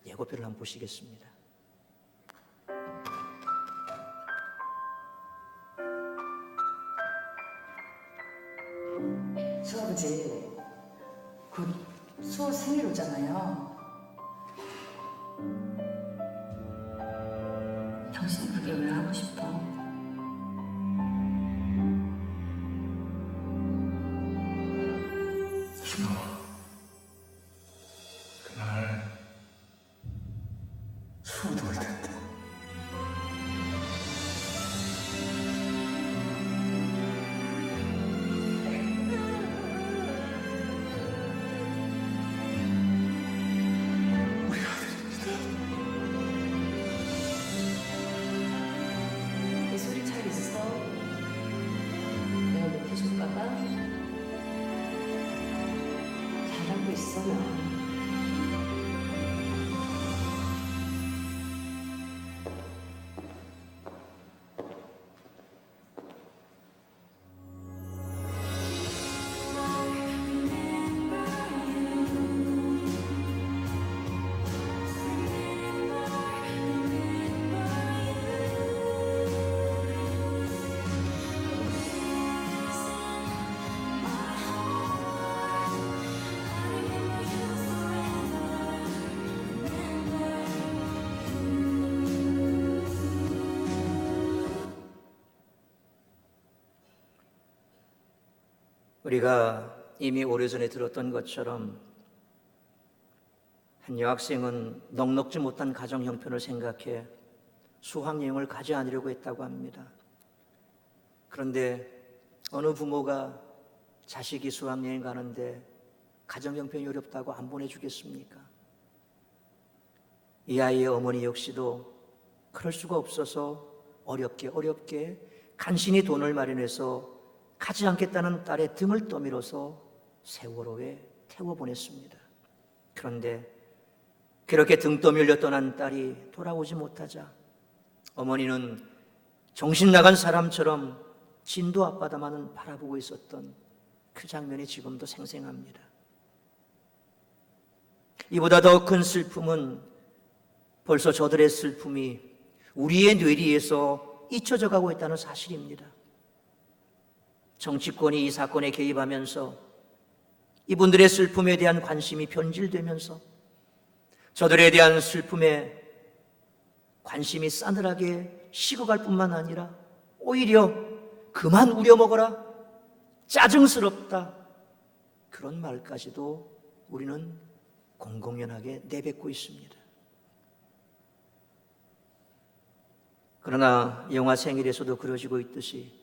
예고편을 한번 보시겠습니다. 수아버지, 곧 수호 생일 오잖아요. 당신 그게 왜 하고 싶어? 그날 우리가 이미 오래전에 들었던 것처럼 한 여학생은 넉넉지 못한 가정 형편을 생각해 수학여행을 가지 않으려고 했다고 합니다. 그런데 어느 부모가 자식이 수학여행 가는데 가정 형편이 어렵다고 안 보내주겠습니까? 이 아이의 어머니 역시도 그럴 수가 없어서 어렵게 간신히 돈을 마련해서 가지 않겠다는 딸의 등을 떠밀어서 세월호에 태워보냈습니다. 그런데 그렇게 등 떠밀려 떠난 딸이 돌아오지 못하자 어머니는 정신 나간 사람처럼 진도 앞바다만은 바라보고 있었던 그 장면이 지금도 생생합니다. 이보다 더 큰 슬픔은 벌써 저들의 슬픔이 우리의 뇌리에서 잊혀져 가고 있다는 사실입니다. 정치권이 이 사건에 개입하면서 이분들의 슬픔에 대한 관심이 변질되면서 저들에 대한 슬픔에 관심이 싸늘하게 식어갈 뿐만 아니라 오히려 그만 우려먹어라, 짜증스럽다, 그런 말까지도 우리는 공공연하게 내뱉고 있습니다. 그러나 영화 생일에서도 그려지고 있듯이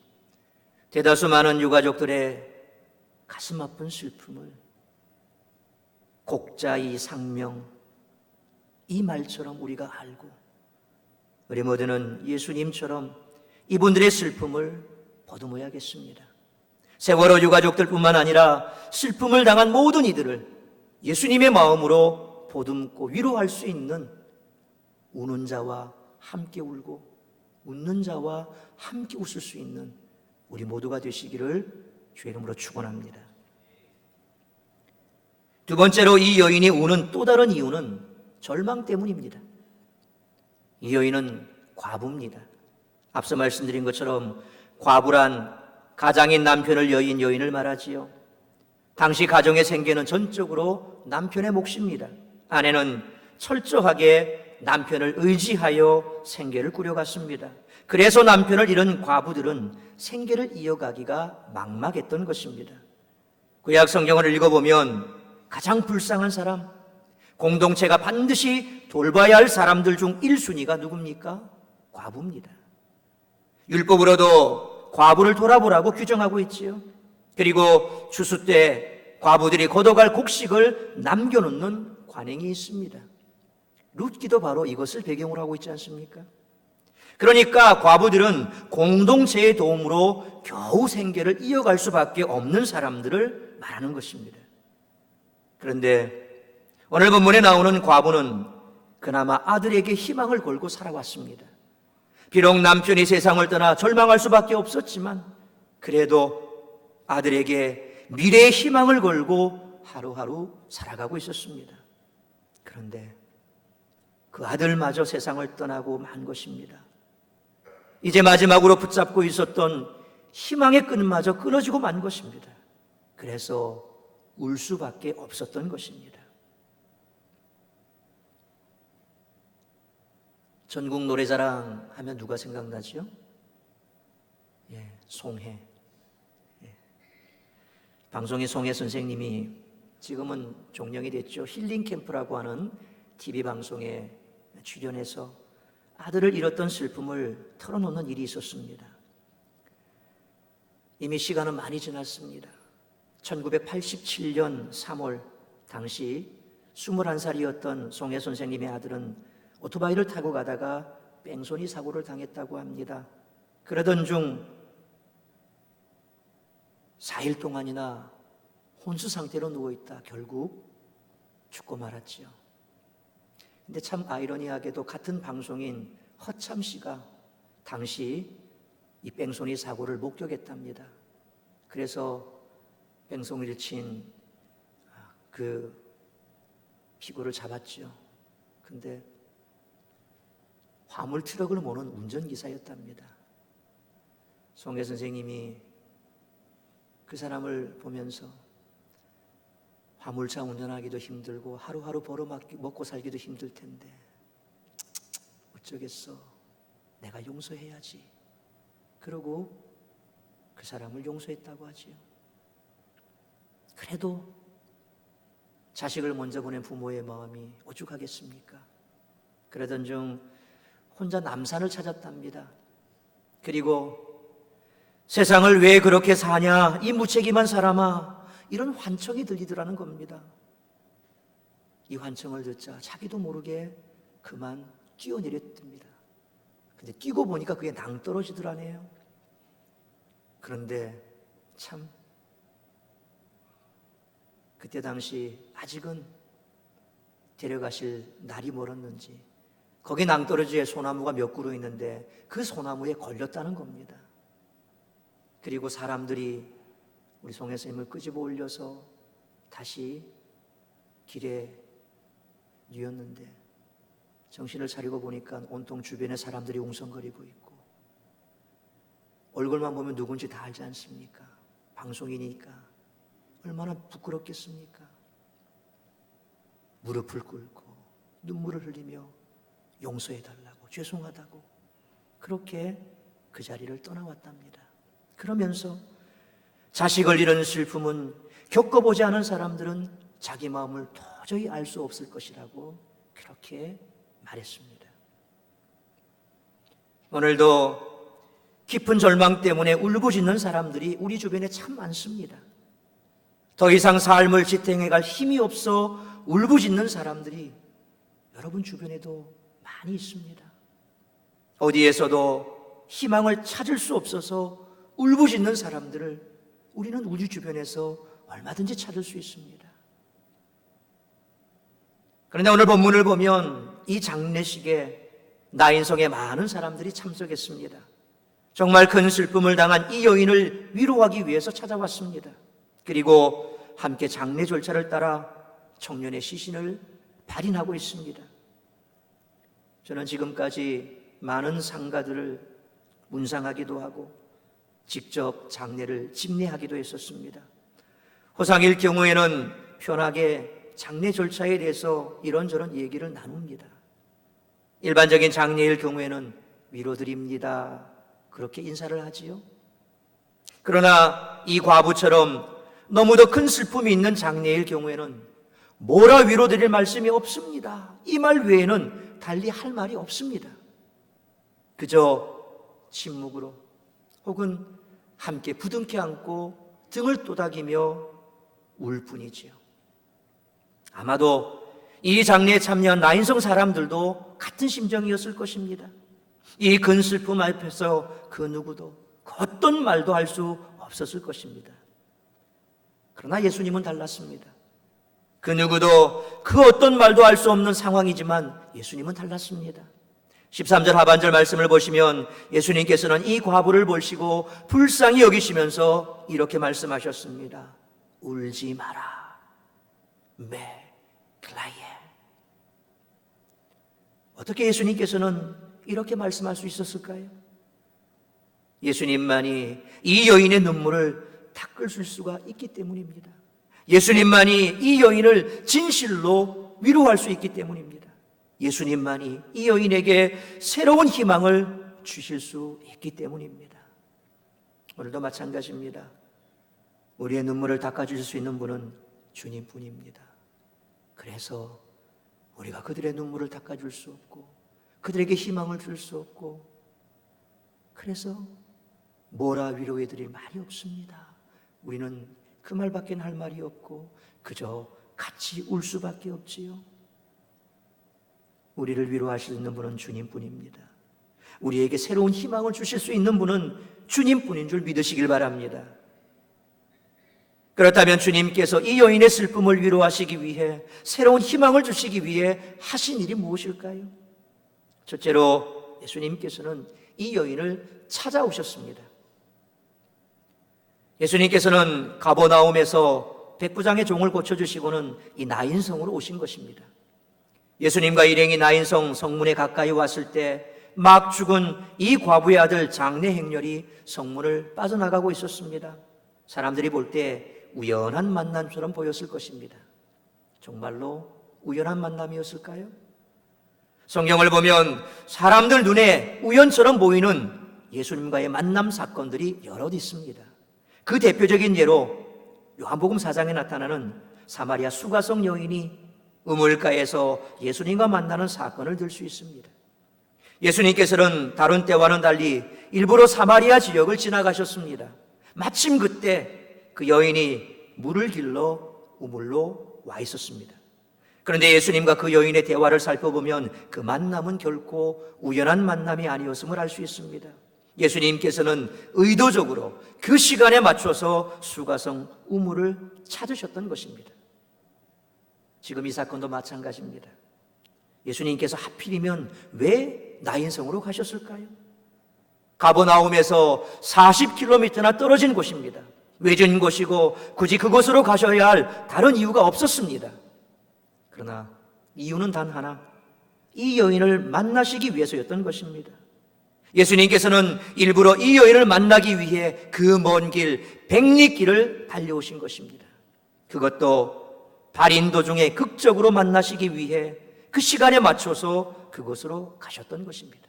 대다수 많은 유가족들의 가슴 아픈 슬픔을 곡자이 상명, 이 말처럼 우리가 알고 우리 모두는 예수님처럼 이분들의 슬픔을 보듬어야겠습니다. 세월호 유가족들뿐만 아니라 슬픔을 당한 모든 이들을 예수님의 마음으로 보듬고 위로할 수 있는 우는 자와 함께 울고 웃는 자와 함께 웃을 수 있는 우리 모두가 되시기를 주의 이름으로 축원합니다. 두 번째로 이 여인이 우는 또 다른 이유는 절망 때문입니다. 이 여인은 과부입니다. 앞서 말씀드린 것처럼 과부란 가장인 남편을 여인 여인을 말하지요. 당시 가정의 생계는 전적으로 남편의 몫입니다. 아내는 철저하게 남편을 의지하여 생계를 꾸려갔습니다. 그래서 남편을 잃은 과부들은 생계를 이어가기가 막막했던 것입니다. 구약 성경을 읽어보면 가장 불쌍한 사람, 공동체가 반드시 돌봐야 할 사람들 중 1순위가 누굽니까? 과부입니다. 율법으로도 과부를 돌아보라고 규정하고 있지요. 그리고 추수 때 과부들이 걷어갈 곡식을 남겨놓는 관행이 있습니다. 룻기도 바로 이것을 배경으로 하고 있지 않습니까? 그러니까 과부들은 공동체의 도움으로 겨우 생계를 이어갈 수밖에 없는 사람들을 말하는 것입니다. 그런데 오늘 본문에 나오는 과부는 그나마 아들에게 희망을 걸고 살아왔습니다. 비록 남편이 세상을 떠나 절망할 수밖에 없었지만 그래도 아들에게 미래의 희망을 걸고 하루하루 살아가고 있었습니다. 그런데 그 아들마저 세상을 떠나고 만 것입니다. 이제 마지막으로 붙잡고 있었던 희망의 끈마저 끊어지고 만 것입니다. 그래서 울 수밖에 없었던 것입니다. 전국 노래자랑 하면 누가 생각나죠? 송혜. 방송의 송혜 선생님이 지금은 종영이 됐죠. 힐링 캠프라고 하는 TV 방송에 출연해서 아들을 잃었던 슬픔을 털어놓는 일이 있었습니다. 이미 시간은 많이 지났습니다. 1987년 3월 당시 21살이었던 송혜 선생님의 아들은 오토바이를 타고 가다가 뺑소니 사고를 당했다고 합니다. 그러던 중 4일 동안이나 혼수 상태로 누워있다 결국 죽고 말았지요. 근데 참 아이러니하게도 같은 방송인 허참 씨가 당시 이 뺑소니 사고를 목격했답니다. 그래서 뺑소니를 친 그 피고를 잡았죠. 근데 화물 트럭을 모는 운전기사였답니다. 송혜 선생님이 그 사람을 보면서 화물차 운전하기도 힘들고 하루하루 벌어 먹고 살기도 힘들 텐데 어쩌겠어, 내가 용서해야지. 그러고 그 사람을 용서했다고 하지요. 그래도 자식을 먼저 보낸 부모의 마음이 오죽하겠습니까? 그러던 중 혼자 남산을 찾았답니다. 그리고 세상을 왜 그렇게 사냐, 이 무책임한 사람아, 이런 환청이 들리더라는 겁니다. 이 환청을 듣자 자기도 모르게 그만 뛰어내렸답니다. 근데 뛰고 보니까 그게 낭떠러지더라네요. 그런데 참 그때 당시 아직은 데려가실 날이 멀었는지 거기 낭떠러지에 소나무가 몇 그루 있는데 그 소나무에 걸렸다는 겁니다. 그리고 사람들이 우리 송혜 선생님을 끄집어 올려서 다시 길에 뉘었는데 정신을 차리고 보니까 온통 주변에 사람들이 웅성거리고 있고 얼굴만 보면 누군지 다 알지 않습니까? 방송이니까 얼마나 부끄럽겠습니까? 무릎을 꿇고 눈물을 흘리며 용서해달라고, 죄송하다고 그렇게 그 자리를 떠나왔답니다. 그러면서 자식을 잃은 슬픔은 겪어보지 않은 사람들은 자기 마음을 도저히 알 수 없을 것이라고 그렇게 말했습니다. 오늘도 깊은 절망 때문에 울부짖는 사람들이 우리 주변에 참 많습니다. 더 이상 삶을 지탱해갈 힘이 없어 울부짖는 사람들이 여러분 주변에도 많이 있습니다. 어디에서도 희망을 찾을 수 없어서 울부짖는 사람들을 우리는 우리 주변에서 얼마든지 찾을 수 있습니다. 그런데 오늘 본문을 보면 이 장례식에 나인성의 많은 사람들이 참석했습니다. 정말 큰 슬픔을 당한 이 여인을 위로하기 위해서 찾아왔습니다. 그리고 함께 장례 절차를 따라 청년의 시신을 발인하고 있습니다. 저는 지금까지 많은 상가들을 문상하기도 하고 직접 장례를 집례하기도 했었습니다. 호상일 경우에는 편하게 장례 절차에 대해서 이런저런 얘기를 나눕니다. 일반적인 장례일 경우에는 위로드립니다, 그렇게 인사를 하지요. 그러나 이 과부처럼 너무도 큰 슬픔이 있는 장례일 경우에는 뭐라 위로드릴 말씀이 없습니다. 이 말 외에는 달리 할 말이 없습니다. 그저 침묵으로 혹은 함께 부둥켜 안고 등을 또닥이며 울 뿐이지요. 아마도 이 장례에 참여한 나인성 사람들도 같은 심정이었을 것입니다. 이 큰 슬픔 앞에서 그 누구도 어떤 말도 할 수 없었을 것입니다. 그러나 예수님은 달랐습니다. 그 누구도 그 어떤 말도 할 수 없는 상황이지만 예수님은 달랐습니다. 13절 하반절 말씀을 보시면 예수님께서는 이 과부를 보시고 불쌍히 여기시면서 이렇게 말씀하셨습니다. 울지 마라. 클라예. 어떻게 예수님께서는 이렇게 말씀할 수 있었을까요? 예수님만이 이 여인의 눈물을 닦을 수가 있기 때문입니다. 예수님만이 이 여인을 진실로 위로할 수 있기 때문입니다. 예수님만이 이 여인에게 새로운 희망을 주실 수 있기 때문입니다. 오늘도 마찬가지입니다. 우리의 눈물을 닦아주실 수 있는 분은 주님뿐입니다. 그래서 우리가 그들의 눈물을 닦아줄 수 없고 그들에게 희망을 줄 수 없고 그래서 뭐라 위로해드릴 말이 없습니다. 우리는 그 말밖에 할 말이 없고 그저 같이 울 수밖에 없지요. 우리를 위로하실 수 있는 분은 주님뿐입니다. 우리에게 새로운 희망을 주실 수 있는 분은 주님뿐인 줄 믿으시길 바랍니다. 그렇다면 주님께서 이 여인의 슬픔을 위로하시기 위해 새로운 희망을 주시기 위해 하신 일이 무엇일까요? 첫째로 예수님께서는 이 여인을 찾아오셨습니다. 예수님께서는 가버나움에서 백부장의 종을 고쳐주시고는 이 나인성으로 오신 것입니다. 예수님과 일행이 나인성 성문에 가까이 왔을 때 막 죽은 이 과부의 아들 장례 행렬이 성문을 빠져나가고 있었습니다. 사람들이 볼 때 우연한 만남처럼 보였을 것입니다. 정말로 우연한 만남이었을까요? 성경을 보면 사람들 눈에 우연처럼 보이는 예수님과의 만남 사건들이 여럿 있습니다. 그 대표적인 예로 요한복음 4장에 나타나는 사마리아 수가성 여인이 우물가에서 예수님과 만나는 사건을 들 수 있습니다. 예수님께서는 다른 때와는 달리 일부러 사마리아 지역을 지나가셨습니다. 마침 그때 그 여인이 물을 길러 우물로 와 있었습니다. 그런데 예수님과 그 여인의 대화를 살펴보면 그 만남은 결코 우연한 만남이 아니었음을 알 수 있습니다. 예수님께서는 의도적으로 그 시간에 맞춰서 수가성 우물을 찾으셨던 것입니다. 지금 이 사건도 마찬가지입니다. 예수님께서 하필이면 왜 나인성으로 가셨을까요? 가버나움에서 40km나 떨어진 곳입니다. 외진 곳이고 굳이 그곳으로 가셔야 할 다른 이유가 없었습니다. 그러나 이유는 단 하나, 이 여인을 만나시기 위해서였던 것입니다. 예수님께서는 일부러 이 여인을 만나기 위해 그 먼 길, 백리길을 달려오신 것입니다. 그것도 발인 도중에 극적으로 만나시기 위해 그 시간에 맞춰서 그곳으로 가셨던 것입니다.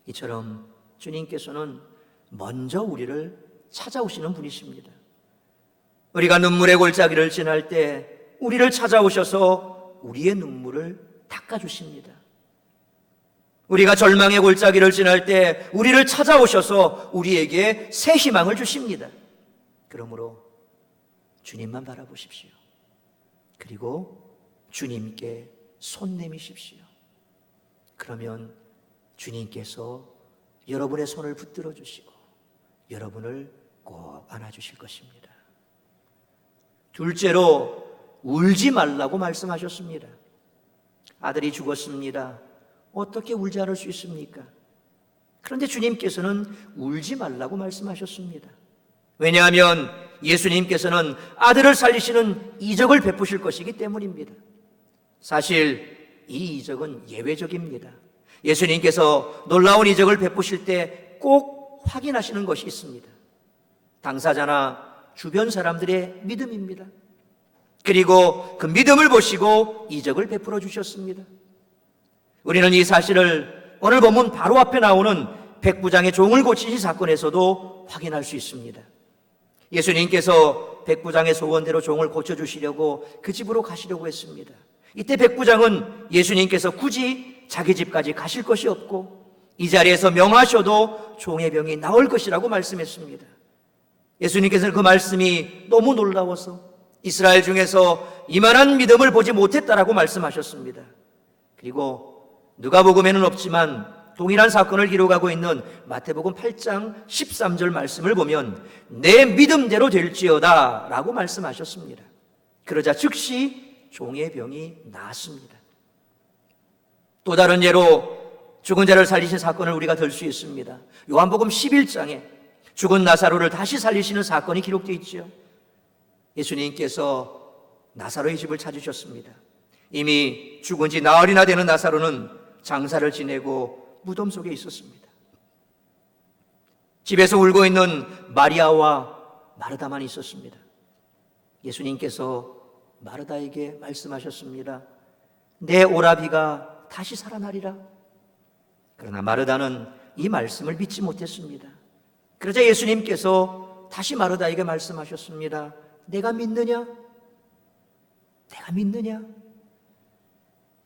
이처럼 주님께서는 먼저 우리를 찾아오시는 분이십니다. 우리가 눈물의 골짜기를 지날 때 우리를 찾아오셔서 우리의 눈물을 닦아주십니다. 우리가 절망의 골짜기를 지날 때 우리를 찾아오셔서 우리에게 새 희망을 주십니다. 그러므로 주님만 바라보십시오. 그리고 주님께 손 내미십시오. 그러면 주님께서 여러분의 손을 붙들어 주시고 여러분을 꼭 안아주실 것입니다. 둘째로 울지 말라고 말씀하셨습니다. 아들이 죽었습니다. 어떻게 울지 않을 수 있습니까? 그런데 주님께서는 울지 말라고 말씀하셨습니다. 왜냐하면 예수님께서는 아들을 살리시는 이적을 베푸실 것이기 때문입니다. 사실 이 이적은 예외적입니다. 예수님께서 놀라운 이적을 베푸실 때 꼭 확인하시는 것이 있습니다. 당사자나 주변 사람들의 믿음입니다. 그리고 그 믿음을 보시고 이적을 베풀어 주셨습니다. 우리는 이 사실을 오늘 본문 바로 앞에 나오는 백부장의 종을 고치신 사건에서도 확인할 수 있습니다. 예수님께서 백부장의 소원대로 종을 고쳐주시려고 그 집으로 가시려고 했습니다. 이때 백부장은 예수님께서 굳이 자기 집까지 가실 것이 없고 이 자리에서 명하셔도 종의 병이 나을 것이라고 말씀했습니다. 예수님께서는 그 말씀이 너무 놀라워서 이스라엘 중에서 이만한 믿음을 보지 못했다라고 말씀하셨습니다. 그리고 누가복음에는 없지만 동일한 사건을 기록하고 있는 마태복음 8장 13절 말씀을 보면 내 믿음대로 될지어다 라고 말씀하셨습니다. 그러자 즉시 종의 병이 나았습니다. 또 다른 예로 죽은 자를 살리신 사건을 우리가 들 수 있습니다. 요한복음 11장에 죽은 나사로를 다시 살리시는 사건이 기록되어 있죠. 예수님께서 나사로의 집을 찾으셨습니다. 이미 죽은 지 나흘이나 되는 나사로는 장사를 지내고 무덤 속에 있었습니다. 집에서 울고 있는 마리아와 마르다만 있었습니다. 예수님께서 마르다에게 말씀하셨습니다. 내 오라비가 다시 살아나리라. 그러나 마르다는 이 말씀을 믿지 못했습니다. 그러자 예수님께서 다시 마르다에게 말씀하셨습니다. 내가 믿느냐? 내가 믿느냐?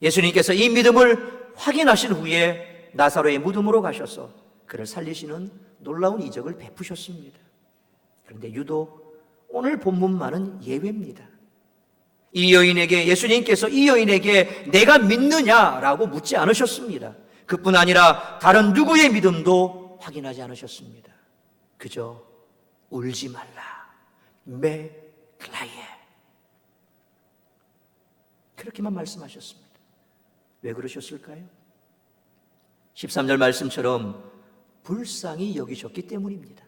예수님께서 이 믿음을 확인하신 후에 나사로의 무덤으로 가셔서 그를 살리시는 놀라운 이적을 베푸셨습니다. 그런데 유독 오늘 본문만은 예외입니다. 예수님께서 이 여인에게 내가 믿느냐라고 묻지 않으셨습니다. 그뿐 아니라 다른 누구의 믿음도 확인하지 않으셨습니다. 그저 울지 말라. 메클라예. 그렇게만 말씀하셨습니다. 왜 그러셨을까요? 13절 말씀처럼 불쌍히 여기셨기 때문입니다.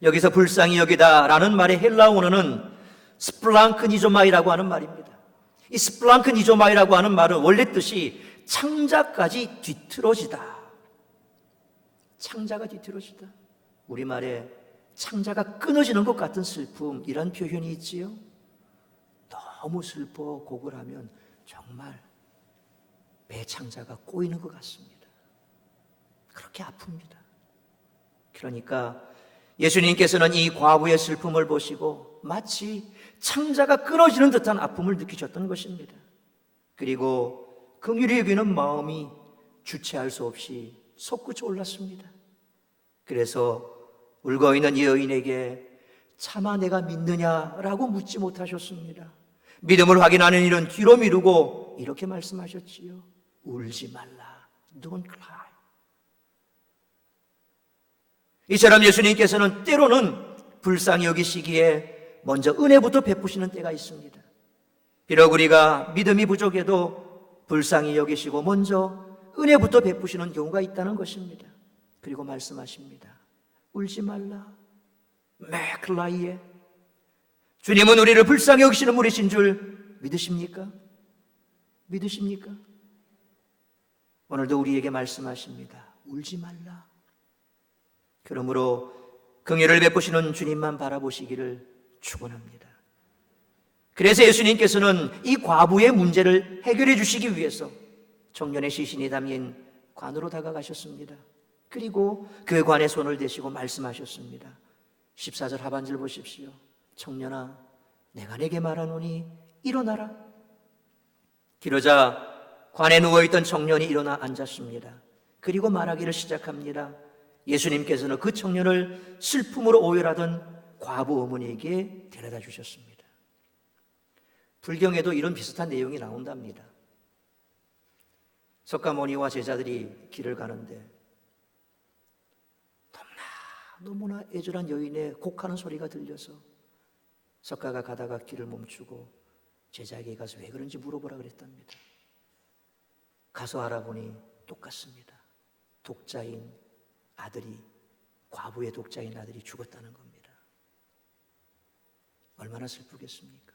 여기서 불쌍히 여기다라는 말의 헬라어는 스플랑크니조마이라고 하는 말입니다. 이 스플랑크니조마이라고 하는 말은 원래 뜻이 창자까지 뒤틀어지다. 창자가 뒤틀어지다. 우리말에 창자가 끊어지는 것 같은 슬픔이란 표현이 있지요. 너무 슬퍼 곡을 하면 정말 배 창자가 꼬이는 것 같습니다. 그렇게 아픕니다. 그러니까 예수님께서는 이 과부의 슬픔을 보시고 마치 창자가 끊어지는 듯한 아픔을 느끼셨던 것입니다. 그리고 긍휼히 여기는 마음이 주체할 수 없이 솟구쳐 올랐습니다. 그래서 울고 있는 이 여인에게 차마 내가 믿느냐라고 묻지 못하셨습니다. 믿음을 확인하는 일은 뒤로 미루고 이렇게 말씀하셨지요. 울지 말라. Don't cry. 이처럼 예수님께서는 때로는 불쌍히 여기시기에 먼저 은혜부터 베푸시는 때가 있습니다. 비록 우리가 믿음이 부족해도 불쌍히 여기시고 먼저 은혜부터 베푸시는 경우가 있다는 것입니다. 그리고 말씀하십니다. 울지 말라. 맥라이에. 주님은 우리를 불쌍히 여기시는 분이신 줄 믿으십니까? 믿으십니까? 오늘도 우리에게 말씀하십니다. 울지 말라. 그러므로 긍휼을 베푸시는 주님만 바라보시기를 축원합니다. 그래서 예수님께서는 이 과부의 문제를 해결해 주시기 위해서 청년의 시신이 담긴 관으로 다가가셨습니다. 그리고 그 관에 손을 대시고 말씀하셨습니다. 14절 하반절 보십시오. 청년아, 내가 내게 말하노니 일어나라. 그러자 관에 누워있던 청년이 일어나 앉았습니다. 그리고 말하기를 시작합니다. 예수님께서는 그 청년을 슬픔으로 오열하던 과부 어머니에게 데려다 주셨습니다. 불경에도 이런 비슷한 내용이 나온답니다. 석가모니와 제자들이 길을 가는데 너무나 애절한 여인의 곡하는 소리가 들려서 석가가 가다가 길을 멈추고 제자에게 가서 왜 그런지 물어보라 그랬답니다. 가서 알아보니 똑같습니다. 독자인 아들이, 과부의 독자인 아들이 죽었다는 겁니다. 얼마나 슬프겠습니까?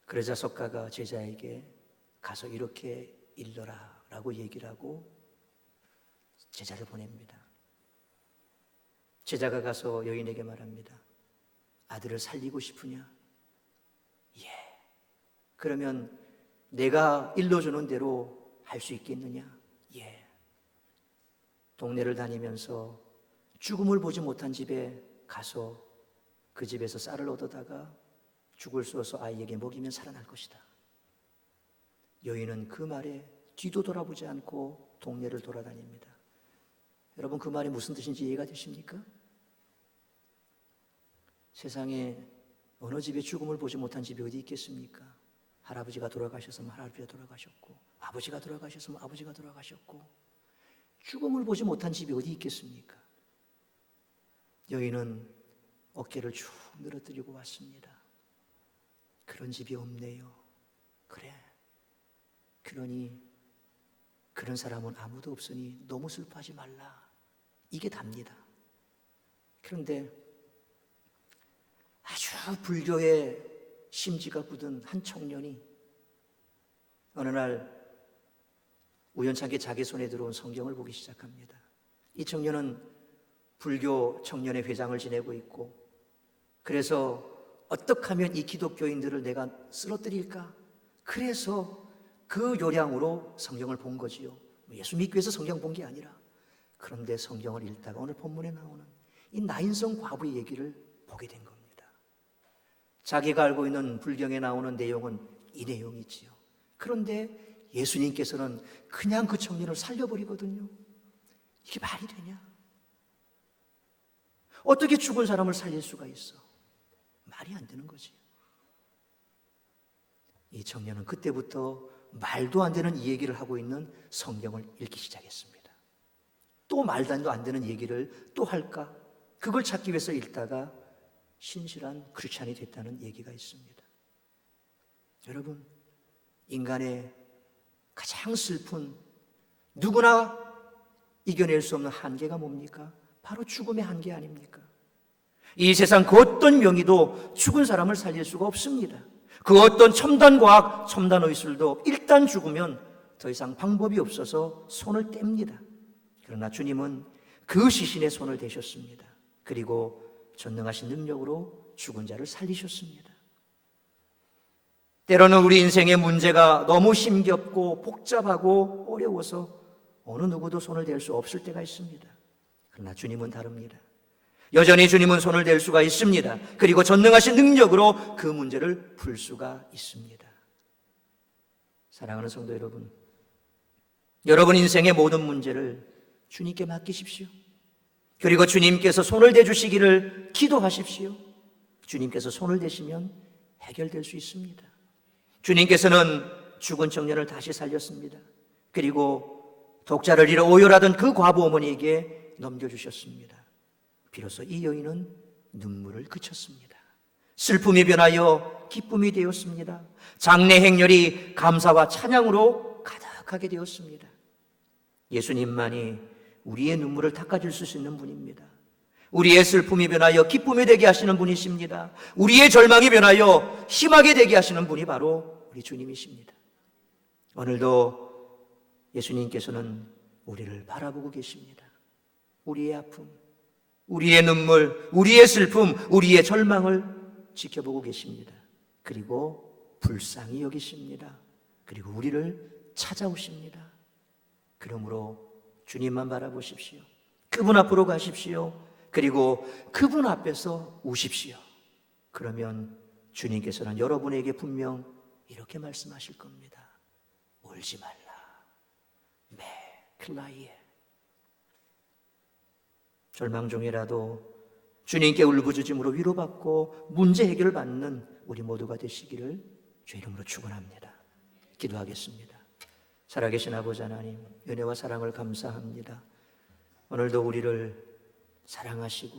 그러자 석가가 제자에게 가서 이렇게 일러라 라고 얘기를 하고 제자를 보냅니다. 제자가 가서 여인에게 말합니다. 아들을 살리고 싶으냐? 예. 그러면 내가 일러주는 대로 할 수 있겠느냐? 예. 동네를 다니면서 죽음을 보지 못한 집에 가서 그 집에서 쌀을 얻어다가 죽을 쏘서 아이에게 먹이면 살아날 것이다. 여인은 그 말에 뒤도 돌아보지 않고 동네를 돌아다닙니다. 여러분, 그 말이 무슨 뜻인지 이해가 되십니까? 세상에 어느 집에 죽음을 보지 못한 집이 어디 있겠습니까? 할아버지가 돌아가셨으면 할아버지가 돌아가셨고, 아버지가 돌아가셨으면 아버지가 돌아가셨고, 죽음을 보지 못한 집이 어디 있겠습니까? 여인은 어깨를 쭉 늘어뜨리고 왔습니다. 그런 집이 없네요. 그래. 그러니 그런 사람은 아무도 없으니 너무 슬퍼하지 말라. 이게 답니다. 그런데 아주 불교의 심지가 굳은 한 청년이 어느 날 우연찮게 자기 손에 들어온 성경을 보기 시작합니다. 이 청년은 불교 청년회 회장을 지내고 있고, 그래서 어떻게 하면 이 기독교인들을 내가 쓰러뜨릴까? 그래서 그 요량으로 성경을 본 거지요. 예수 믿기 위해서 성경 본 게 아니라. 그런데 성경을 읽다가 오늘 본문에 나오는 이 나인성 과부의 얘기를 보게 된 겁니다. 자기가 알고 있는 불경에 나오는 내용은 이 내용이지요. 그런데 예수님께서는 그냥 그 청년을 살려버리거든요. 이게 말이 되냐? 어떻게 죽은 사람을 살릴 수가 있어? 말이 안 되는 거지. 이 청년은 그때부터 말도 안 되는 이 얘기를 하고 있는 성경을 읽기 시작했습니다. 또 말도 안 되는 얘기를 또 할까? 그걸 찾기 위해서 읽다가 신실한 크리스찬이 됐다는 얘기가 있습니다. 여러분, 인간의 가장 슬픈, 누구나 이겨낼 수 없는 한계가 뭡니까? 바로 죽음의 한계 아닙니까? 이 세상 그 어떤 명의도 죽은 사람을 살릴 수가 없습니다. 그 어떤 첨단 과학, 첨단 의술도 일단 죽으면 더 이상 방법이 없어서 손을 뗍니다. 그러나 주님은 그 시신에 손을 대셨습니다. 그리고 전능하신 능력으로 죽은 자를 살리셨습니다. 때로는 우리 인생의 문제가 너무 힘겹고 복잡하고 어려워서 어느 누구도 손을 댈 수 없을 때가 있습니다. 그러나 주님은 다릅니다. 여전히 주님은 손을 댈 수가 있습니다. 그리고 전능하신 능력으로 그 문제를 풀 수가 있습니다. 사랑하는 성도 여러분, 여러분 인생의 모든 문제를 주님께 맡기십시오. 그리고 주님께서 손을 대주시기를 기도하십시오. 주님께서 손을 대시면 해결될 수 있습니다. 주님께서는 죽은 청년을 다시 살렸습니다. 그리고 독자를 잃어 오열하던 그 과부 어머니에게 넘겨주셨습니다. 비로소 이 여인은 눈물을 그쳤습니다. 슬픔이 변하여 기쁨이 되었습니다. 장래 행렬이 감사와 찬양으로 가득하게 되었습니다. 예수님만이 우리의 눈물을 닦아줄 수 있는 분입니다. 우리의 슬픔이 변하여 기쁨이 되게 하시는 분이십니다. 우리의 절망이 변하여 희망이 되게 하시는 분이 바로 우리 주님이십니다. 오늘도 예수님께서는 우리를 바라보고 계십니다. 우리의 아픔, 우리의 눈물, 우리의 슬픔, 우리의 절망을 지켜보고 계십니다. 그리고 불쌍히 여기십니다. 그리고 우리를 찾아오십니다. 그러므로 주님만 바라보십시오. 그분 앞으로 가십시오. 그리고 그분 앞에서 우십시오. 그러면 주님께서는 여러분에게 분명 이렇게 말씀하실 겁니다. 울지 말라. 클라이에. 절망 중이라도 주님께 울부짖음으로 위로받고 문제 해결을 받는 우리 모두가 되시기를 주 이름으로 축원합니다. 기도하겠습니다. 살아계신 아버지 하나님, 은혜와 사랑을 감사합니다. 오늘도 우리를 사랑하시고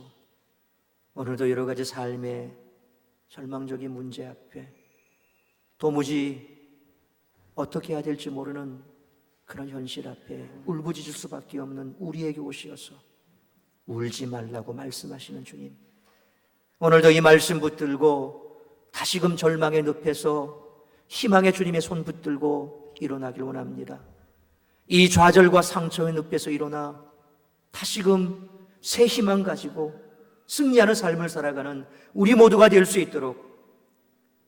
오늘도 여러 가지 삶의 절망적인 문제 앞에 도무지 어떻게 해야 될지 모르는 그런 현실 앞에 울부짖을 수밖에 없는 우리에게 오시어서 울지 말라고 말씀하시는 주님, 오늘도 이 말씀 붙들고 다시금 절망의 늪에서 희망의 주님의 손 붙들고 일어나길 원합니다. 이 좌절과 상처의 늪에서 일어나 다시금 새 희망 가지고 승리하는 삶을 살아가는 우리 모두가 될 수 있도록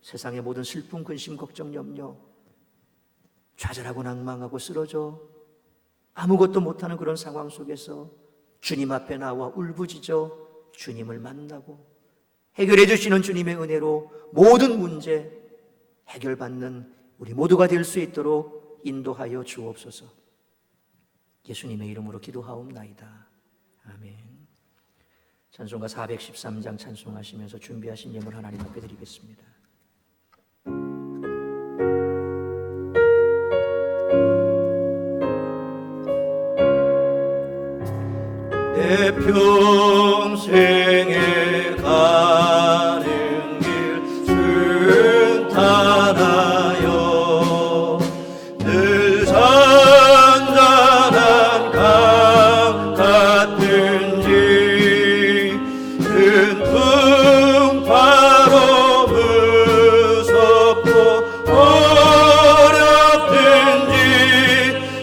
세상의 모든 슬픔, 근심, 걱정, 염려, 좌절하고 낭망하고 쓰러져 아무것도 못하는 그런 상황 속에서 주님 앞에 나와 울부짖어 주님을 만나고 해결해 주시는 주님의 은혜로 모든 문제 해결받는 우리 모두가 될 수 있도록 인도하여 주옵소서. 예수님의 이름으로 기도하옵나이다. 아멘. 찬송가 413장 찬송하시면서 준비하신 예물 하나님 앞에 드리겠습니다. 내 평생에 가는 길 순탄하여 늘 잔잔한 강 같은지 큰 풍파로 무섭고 어렵든지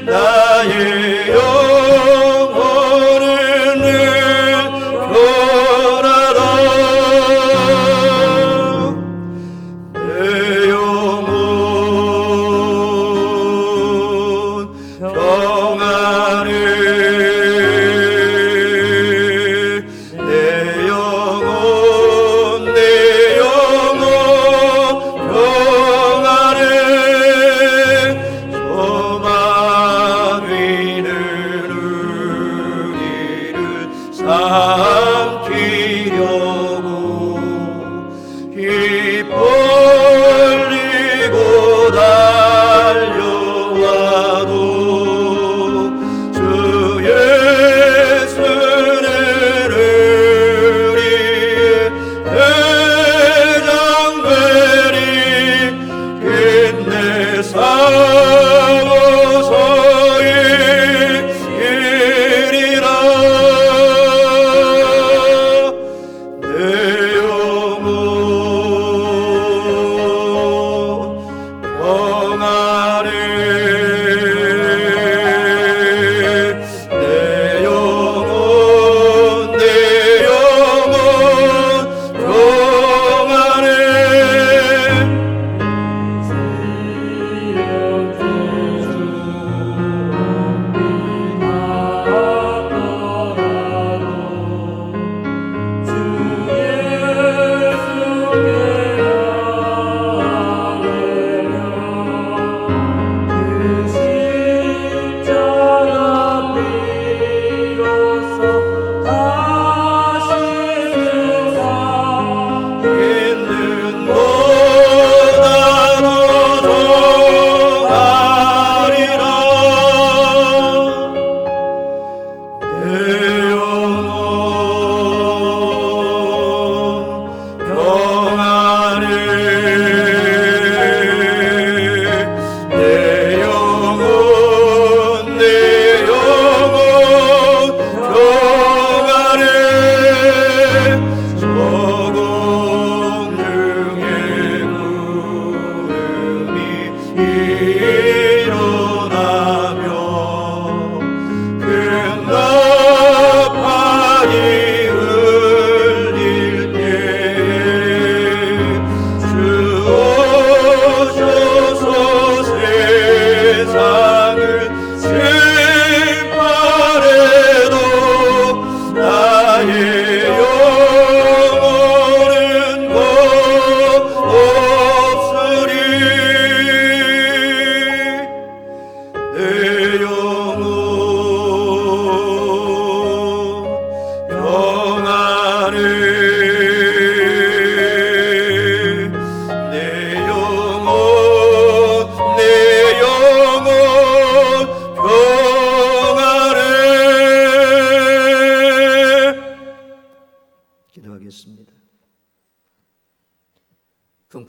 나의 영혼은 늘 변하라.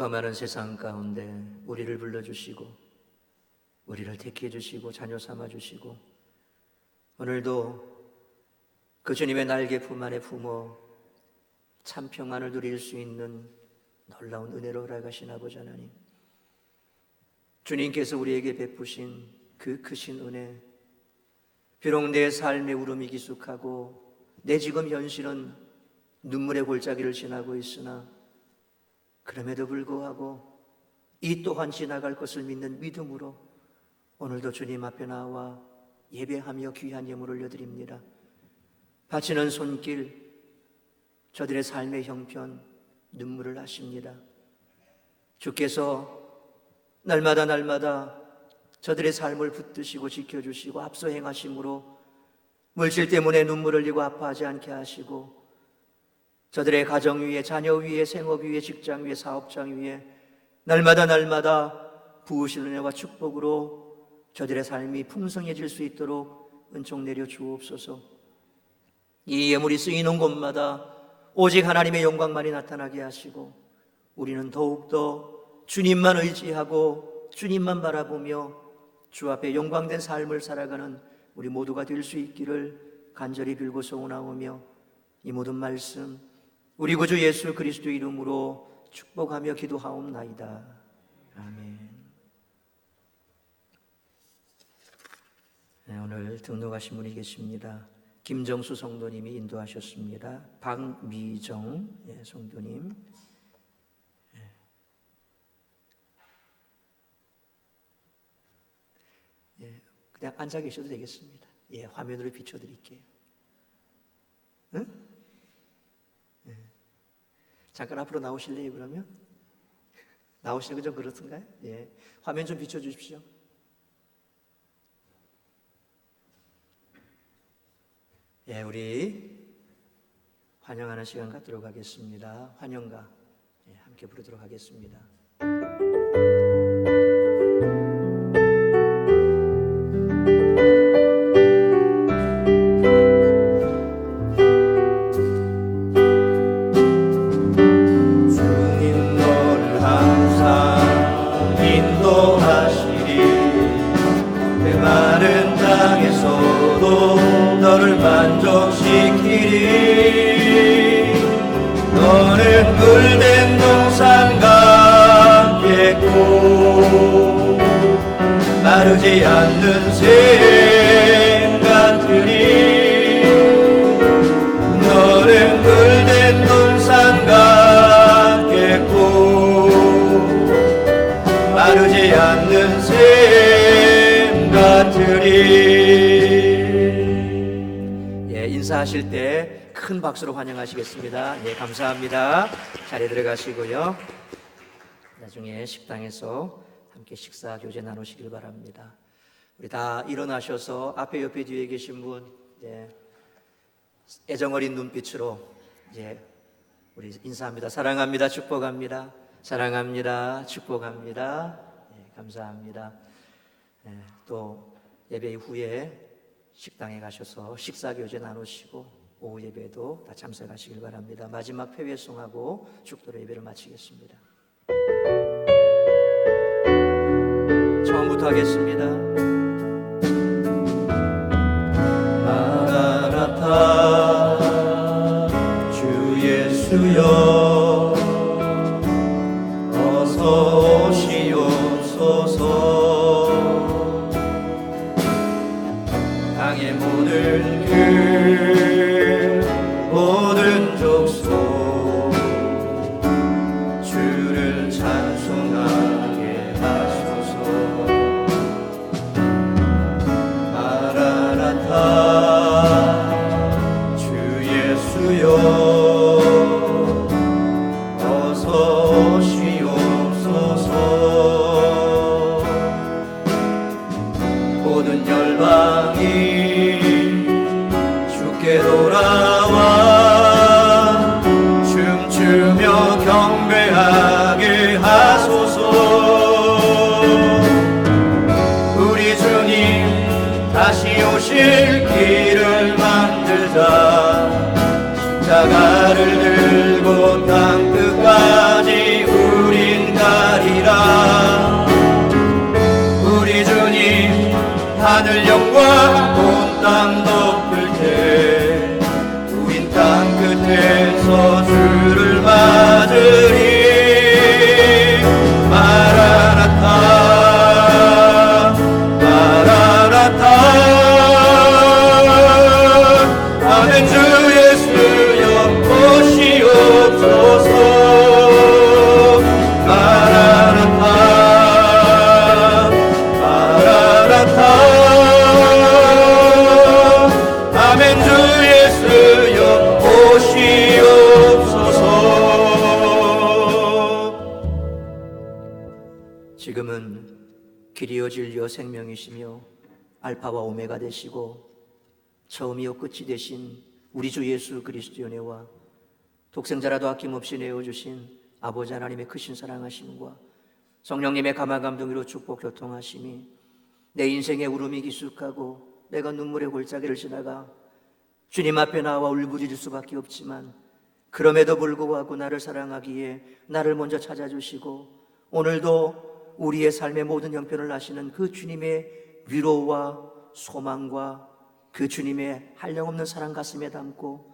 풍파많은 세상 가운데 우리를 불러주시고 우리를 택해 주시고 자녀 삼아 주시고 오늘도 그 주님의 날개 품 안에 품어 참 평안을 누릴 수 있는 놀라운 은혜로 허락하신 아버지 하나님, 주님께서 우리에게 베푸신 그 크신 은혜, 비록 내 삶의 울음이 기숙하고 내 지금 현실은 눈물의 골짜기를 지나고 있으나 그럼에도 불구하고 이 또한 지나갈 것을 믿는 믿음으로 오늘도 주님 앞에 나와 예배하며 귀한 예물을 올려드립니다. 바치는 손길, 저들의 삶의 형편 눈물을 하십니다. 주께서 날마다 저들의 삶을 붙드시고 지켜주시고 앞서 행하심으로 물질 때문에 눈물 흘리고 아파하지 않게 하시고 저들의 가정 위에, 자녀 위에, 생업 위에, 직장 위에, 사업장 위에 날마다 부으시는 은혜와 축복으로 저들의 삶이 풍성해질 수 있도록 은총 내려 주옵소서. 이 예물이 쓰이는 곳마다 오직 하나님의 영광만이 나타나게 하시고 우리는 더욱더 주님만 의지하고 주님만 바라보며 주 앞에 영광된 삶을 살아가는 우리 모두가 될 수 있기를 간절히 빌고 소원하오며 이 모든 말씀 우리 구주 예수 그리스도 이름으로 축복하며 기도하옵나이다. 아멘. 네, 오늘 등록하신 분이 계십니다. 김정수 성도님이 인도하셨습니다. 박미정 성도님. 그냥 앉아 계셔도 되겠습니다. 화면으로 비춰드릴게요. 응? 잠깐 앞으로 나오실래요, 그러면? 나오시는 건 좀 그렇던가요? 화면 좀 비춰주십시오. 우리 환영하는 시간 갖도록 하겠습니다. 환영가 함께 부르도록 하겠습니다. 주님 너를 항상 인도하시리 그 마른 땅에서도 너를 만족시키리 너는 물된 동산 같겠고 마르지 않는 샘 같으리 너는 물된 동산 같겠고 마르지 않는 샘 같으리. 인사하실 때 큰 박수로 환영하시겠습니다. 감사합니다. 자리에 들어가시고요. 나중에 식당에서 함께 식사 교제 나누시길 바랍니다. 우리 다 일어나셔서 앞에 옆에 뒤에 계신 분 애정 어린 눈빛으로 우리 인사합니다. 사랑합니다. 축복합니다. 사랑합니다. 축복합니다. 감사합니다. 또 예배 후에 식당에 가셔서 식사 교제 나누시고 오후 예배도 다 참석하시길 바랍니다. 마지막 회회송하고 축도로 예배를 마치겠습니다. 처음부터 하겠습니다. 마라나타 주 예수여 어서 오시옵소서 땅의 모든 모든 족속 주를 찬송하게 하소서. 마라나타 주 예수여 어서 오시옵소서. 모든 열방이 주께 돌아와 춤추며 경배하게 하소서. 우리 주님 다시 오실 길을 만들자. 십자가를 들고 땅 끝까지 우린 온 땅 덮을 때 우린 땅 끝에서 주를 맞으리. 마라나타 마라나타 아멘. 주 예수여 오시옵소서. 마라나타 마라나타 아멘. 주 예수여 오시옵소서. 지금은 길이요 진리요 생명이시며 알파와 오메가 되시고 처음이요 끝이 되신 우리 주 예수 그리스도의 은혜와 독생자라도 아낌없이 내어주신 아버지 하나님의 크신 사랑하심과 성령님의 감화 감동으로 축복 교통하심이 내 인생의 울음이 기숙하고 내가 눈물의 골짜기를 지나가 주님 앞에 나와 울부짖을 수밖에 없지만 그럼에도 불구하고 나를 사랑하기에 나를 먼저 찾아주시고 오늘도 우리의 삶의 모든 형편을 아시는 그 주님의 위로와 소망과 그 주님의 한량없는 사랑 가슴에 담고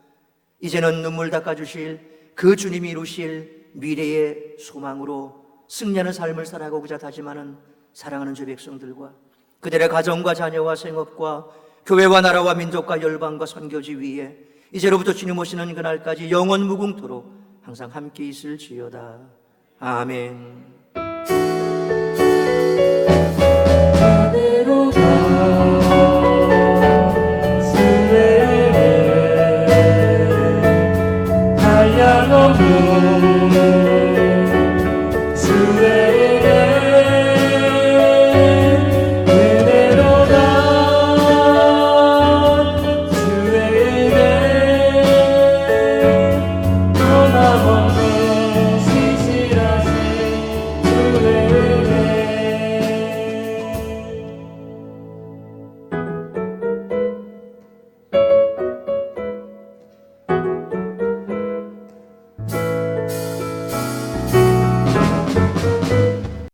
이제는 눈물 닦아주실 그 주님이 이루실 미래의 소망으로 승리하는 삶을 살아가고자 다짐하는 사랑하는 주 백성들과 그들의 가정과 자녀와 생업과 교회와 나라와 민족과 열방과 선교지 위에 이제로부터 주님 오시는 그날까지 영원 무궁토록 항상 함께 있을지어다. 아멘.